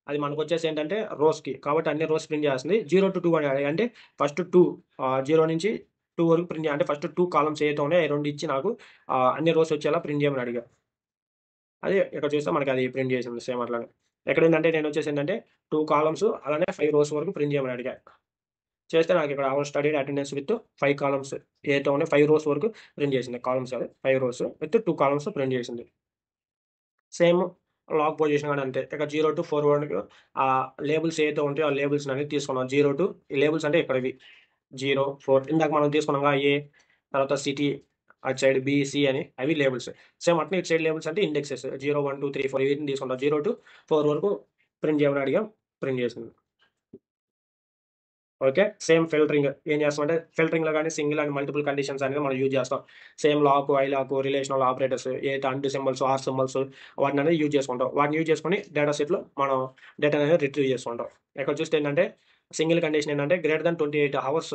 అది మనకొచ్చేసి ఏంటంటే రోస్‌కి. కాబట్టి అన్ని రోస్ ప్రింట్ చేస్తుంది. 0-2 అని అంటే ఫస్ట్ 2 0-2 వరకు ప్రింట్ అంటే ఫస్ట్ 2 కాలమ్స్ ఏవైతే ఉన్నాయో అయి 2 ఇచ్చి నాకు అన్ని రోస్ వచ్చేలా ప్రింట్ చేయమని అడిగా. అదే ఇక్కడ చూస్తే మనకి అది ప్రింట్ చేసింది సేమ్ అట్లానే. ఎక్కడేందంటే నేనొచ్చేసి ఏంటంటే 2 కాలమ్స్ అలానే 5 రోస్ వరకు ప్రింట్ చేయమని అడిగా. చేస్తే నాకు ఇక్కడ hour studied attendance with 5 columns ఏవైతే ఉన్నాయో 5 రోస్ వరకు ప్రింట్ చేసింది. కాలమ్స్ కాదు 5 రోస్ విత్ 2 కాలమ్స్ ప్రింట్ చేసింది. సేమ్ లాగ్ పొజిషన్ గాని అంతే. ఇక 0-4 వరకు లేబుల్స్ ఏవైతే ఉంటాయో ఆ లేబుల్స్‌ని అనేది తీసుకున్నాం. ఈ లేబుల్స్ అంటే ఇక్కడ ఇవి 0, 4 ఇందాక మనం తీసుకున్నాంగా ఏ, తర్వాత సిటీ, అటు సైడ్ బి, సి అని అవి లేబుల్స్. సేమ్ అట్నే ఇటు సైడ్ లేబుల్స్ అంటే ఇండెక్సెస్ 0, 1, 2, 3, 4 వీటిని తీసుకుంటాం. 0-4 వరకు ప్రింట్ చేయమని అడిగాం. ప్రింట్ చేసింది. ఓకే. సేమ్ ఫిల్టరింగ్ ఏం చేస్తామంటే ఫిల్టరింగ్‌లో గాని సింగిల్ అండ్ మల్టిపుల్ కండిషన్స్ అనేది మనం యూజ్ చేస్తాం. Same loc, iloc, relational operators ఏదైతే అంటు సింబల్స్, ఆర్ సింబల్స్ వాటిననేది యూజ్ చేసుకుంటాం. వాటిని యూజ్ చేసుకొని డేటా సెట్‌లో మనం డేటా అనేది రిట్రీవ్ చేసుకుంటాం. ఇక్కడ చూస్తే ఏంటంటే సింగిల్ కండిషన్ ఏంటంటే గ్రేటర్ థాన్ 28 హవర్స్.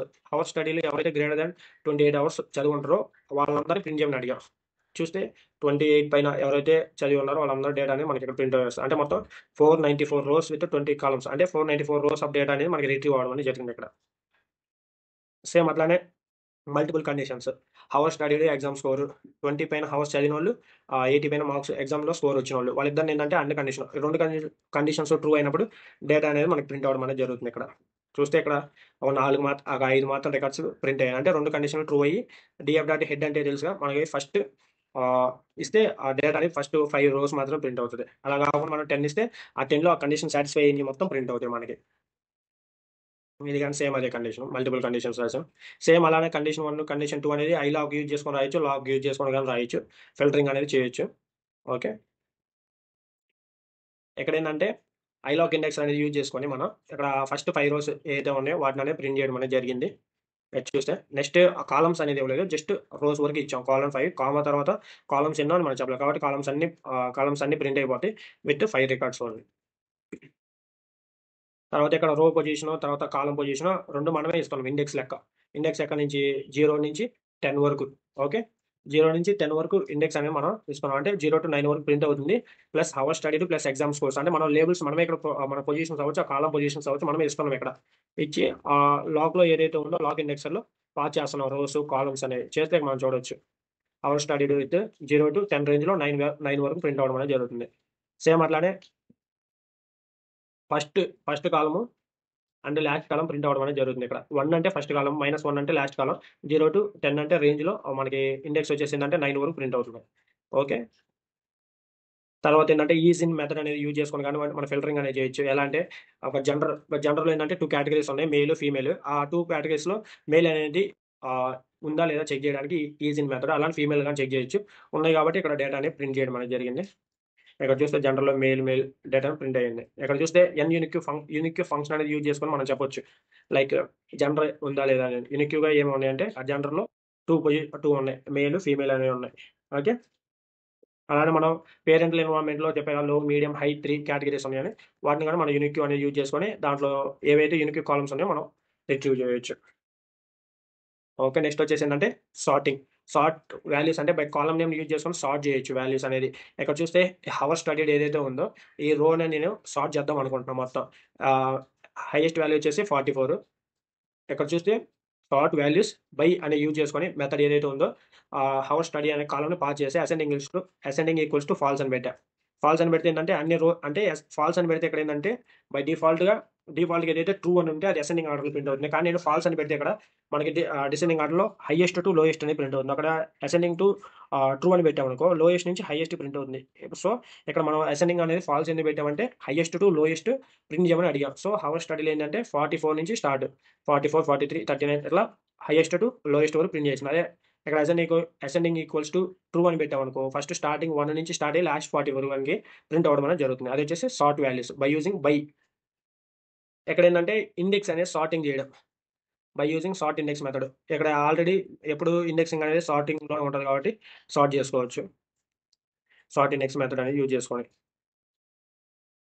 స్టడీలో ఎవరైతే గ్రేటర్ థాన్ 28 అవర్స్ చదివుంటారో వాళ్ళందరిని ప్రింట్ చేయమని అడిగాం. చూస్తే 28 పైన ఎవరైతే చదివి ఉన్నారో వాళ్ళందరి డేటా అనేది మనకి ఇక్కడ ప్రింట్ అవుతుంది. అంటే మొత్తం 494 రోస్ విత్ 20 కాలమ్స్ అంటే 494 రోస్ ఆఫ్ డేటా అనేది మనకి రిట్రీవ్ అవ్వడం అనేది జరిగింది ఇక్కడ. సేమ్ అట్లానే multiple conditions. Hours studied, exam score 20 పైన హవర్స్ చదివినోళ్ళు, 80 పైన మార్క్స్ ఎగ్జామ్‌లో స్కోర్ వచ్చినోళ్ళు. వాళ్ళిద్దరిని ఏంటంటే అన్ని కండిషన్ 2 కండిషన్స్ ట్రూ అయినప్పుడు డేటా అనేది మనకి ప్రింట్ అవ్వడం అనేది జరుగుతుంది ఇక్కడ. చూస్తే ఇక్కడ ఒక 5 మాత్రం రికార్డ్స్ ప్రింట్ అయ్యాయి. అంటే 2 కండిషన్‌లు ట్రూ అయ్యి డీఎఫ్ డాట్ హెడ్ అంటే తెలుసుగా మనకి ఫస్ట్ ఇస్తే ఆ డేటా అనేది ఫస్ట్ 5 రోస్ మాత్రం ప్రింట్ అవుతది. అలా కాకుండా మనం 10 ఇస్తే ఆ 10లో ఆ కండిషన్ సాటిస్ఫై అయ్యింది మొత్తం ప్రింట్ అవుతాయి మనకి. ఇది గాని సేమ్ అదే కండిషన్. మల్టిపుల్ కండిషన్స్ రాసాం. సేమ్ అలానే కండిషన్ 1, కండిషన్ 2 అనేది ఐ లాగ్ యూజ్ చేసుకొని రాయొచ్చు. లాగ్ యూజ్ చేసుకొని గాని రాయొచ్చు. ఫిల్టరింగ్ అనేది చేయొచ్చు. ఓకే. ఇక్కడేందంటే ఐలాక్ ఇండెక్స్ అనేది యూజ్ చేసుకొని మనం ఇక్కడ ఫస్ట్ 5 రోస్ ఏదైతే ఉన్నాయో వాటిననేది ప్రింట్ చేయడం అనేది జరిగింది. ఇది చూస్తే నెక్స్ట్ కాలమ్స్ అనేది ఇవ్వలేదు. జస్ట్ రోస్ వరకు ఇచ్చాం. కాలమ్ 5 కామా తర్వాత కాలమ్స్ ఎన్నో అని మనం చెప్పలేదు. కాబట్టి కాలమ్స్ అన్నీ ప్రింట్ అయిపోతాయి విత్ 5 రికార్డ్స్ ఓన్లీ. తర్వాత ఇక్కడ రో పొజిషను, తర్వాత కాలమ్ పొజిషను 2 మనమే ఇస్తున్నాం ఇండెక్స్ లెక్క. ఇండెక్స్ ఎక్కడి నుంచి 0-10 వరకు. ఓకే. 0-10 వరకు ఇండెక్స్ అనేది మనం ఇస్తున్నాం. అంటే 0-9 వరకు ప్రింట్ అవుతుంది. Plus hour studied plus exam scores. అంటే మనం లేబుల్స్ మనమే ఇక్కడ మన పొజిషన్స్ అవ్వచ్చు, ఆ కాలమ్ పొజిషన్స్ అవ్వచ్చు మనమే ఇస్తున్నాం ఇక్కడ. ఇచ్చి లాగ్‌లో ఏదైతే ఉందో లాగ్ ఇండెక్సర్‌లో పాస్ చేస్తున్నాం రోస్, కాలమ్స్ అనేవి. చేస్తే మనం చూడొచ్చు. హవర్ స్టడీడ్ విత్ 0-10 రేంజ్‌లో 9 వరకు ప్రింట్ అవ్వడం అనేది జరుగుతుంది. సేమ్ అట్లానే ఫస్ట్ ఫస్ట్ కాలము అండ్ లాస్ట్ కాలమ్ ప్రింట్ అవ్వడం అనేది జరుగుతుంది ఇక్కడ. 1 అంటే ఫస్ట్ కాలమ్, -1 అంటే లాస్ట్ కాలమ్, 0-10 అంటే రేంజ్‌లో మనకి ఇండెక్స్ వచ్చేసిందంటే 9 వరకు ప్రింట్ అవుతుంది. ఓకే. తర్వాత ఏంటంటే ఈజ్ ఇన్ మెథడ్ అనేది యూజ్ చేసుకొని గాని మన ఫిల్టరింగ్ అనేది చేయొచ్చు. ఎలా అంటే జెండర్‌లో ఏంటంటే 2 కేటగరీస్ ఉన్నాయి. Mail, female. ఆ 2 కేటగరీస్‌లో మెయిల్ అనేది ఆహ్, ఉందా లేదా చెక్ చేయడానికి ఈజ్ ఇన్ మెథడ్. అలానే ఫీమేల్ గాని చెక్ చేయొచ్చు. ఉన్నాయి కాబట్టి ఇక్కడ డేటా అనేది ప్రింట్ చేయడం అనేది జరిగింది. ఇక్కడ చూస్తే జనరల్‌లో మెయిల్ డేటా ప్రింట్ అయ్యింది. ఇక్కడ చూస్తే యూనిక్ ఫంక్షన్ అనేది యూజ్ చేసుకొని మనం చెప్పొచ్చు. లైక్ జెండర్ ఉందా లేదా అని. యూనిక్‌గా ఏమి ఉన్నాయంటే ఆ జెండర్‌లో 2 ఉన్నాయి. మెయిల్, ఫీమేల్ అనేవి ఉన్నాయి. ఓకే. అలానే మనం పేరెంటల్ ఎన్విరాన్మెంట్‌లో చెప్పాగా లో, మీడియం, హై 3 కేటగరీస్ ఉన్నాయని. వాటిని కూడా మనం యూనిక్ అనేది యూజ్ చేసుకొని దాంట్లో ఏవైతే యూనిక్ కాలమ్స్ ఉన్నాయో మనం రిట్రీవ్ చేయొచ్చు. ఓకే. నెక్స్ట్ వచ్చేసి ఏంటంటే సార్టింగ్. వాల్యూస్ అంటే బై కాలమ్ నేమ్ యూజ్ చేసుకొని సార్ట్ చేయొచ్చు వాల్యూస్ అనేది. ఇక్కడ చూస్తే హవర్ స్టడీడ్ ఏదైతే ఉందో ఈ రోని నేను సార్ట్ చేద్దాం అనుకుంటున్నా మొత్తం. ఆహ్, హైయెస్ట్ వాల్యూ వచ్చేసి 44. ఇక్కడ చూస్తే సార్ట్ వాల్యూస్ బై అని యూజ్ చేసుకొని మెథడ్ ఏదైతే ఉందో హవర్ స్టడీ అనే కాలమ్‌ని పాస్ చేసి అసెండింగ్ ఈక్వల్స్ టు ఫాల్స్ అని పెట్టా. ఫాల్స్ అని పెడితే ఏంటంటే అన్ని అంటే ఫాల్స్ అని పెడితే ఇక్కడ ఏంటంటే బై డిఫాల్ట్‌గా ఏదైతే ట్రూ అని ఉంటే అది అసెండింగ్ ఆర్డర్‌లో ప్రింట్ అవుతుంది. కానీ నేను ఫాల్స్ అని పెడితే ఇక్కడ మనకి డిసెండింగ్ ఆర్డర్‌లో హైయెస్ట్ టు లోయెస్ట్ అని ప్రింట్ అవుతుంది. అక్కడ అసెండింగ్ టు ట్రూ అని పెట్టామనుకో లోయెస్ట్ నుంచి హైయెస్ట్ ప్రింట్ అవుతుంది. సో, ఇక్కడ మనం అసెండింగ్ అనేది ఫాల్స్ ఎందుకు పెట్టామంటే హైయెస్ట్ టు లోయెస్ట్ ప్రింట్ చేయమని అడిగాం. సో, హవర్ స్టడీలో ఏంటంటే 44 నుంచి స్టార్ట్ 44, 43, 39 ఇట్లా హైయెస్ట్ టు లోయెస్ట్ వరకు ప్రింట్ చేసింది. అదే ఇక్కడ అసెండింగ్ ఈక్వల్స్ టు ట్రూ అని పెట్టామనుకో ఫస్ట్ స్టార్టింగ్ 1 నుంచి స్టార్ట్ అయ్యి లాస్ట్ 40 వరకు మనకి ప్రింట్ అవ్వడం అనేది జరుగుతుంది. అది వచ్చేసి sort values by using by. ఇక్కడ ఏంటంటే ఇండెక్స్ అనేది సార్టింగ్ చేయడం by using sort index method. ఇక్కడ ఆల్రెడీ ఎప్పుడు ఇండెక్సింగ్ అనేది సార్టింగ్లో ఉంటుంది కాబట్టి సార్ట్ చేసుకోవచ్చు. సార్ట్ ఇండెక్స్ మెథడ్ అనేది యూజ్ చేసుకోండి.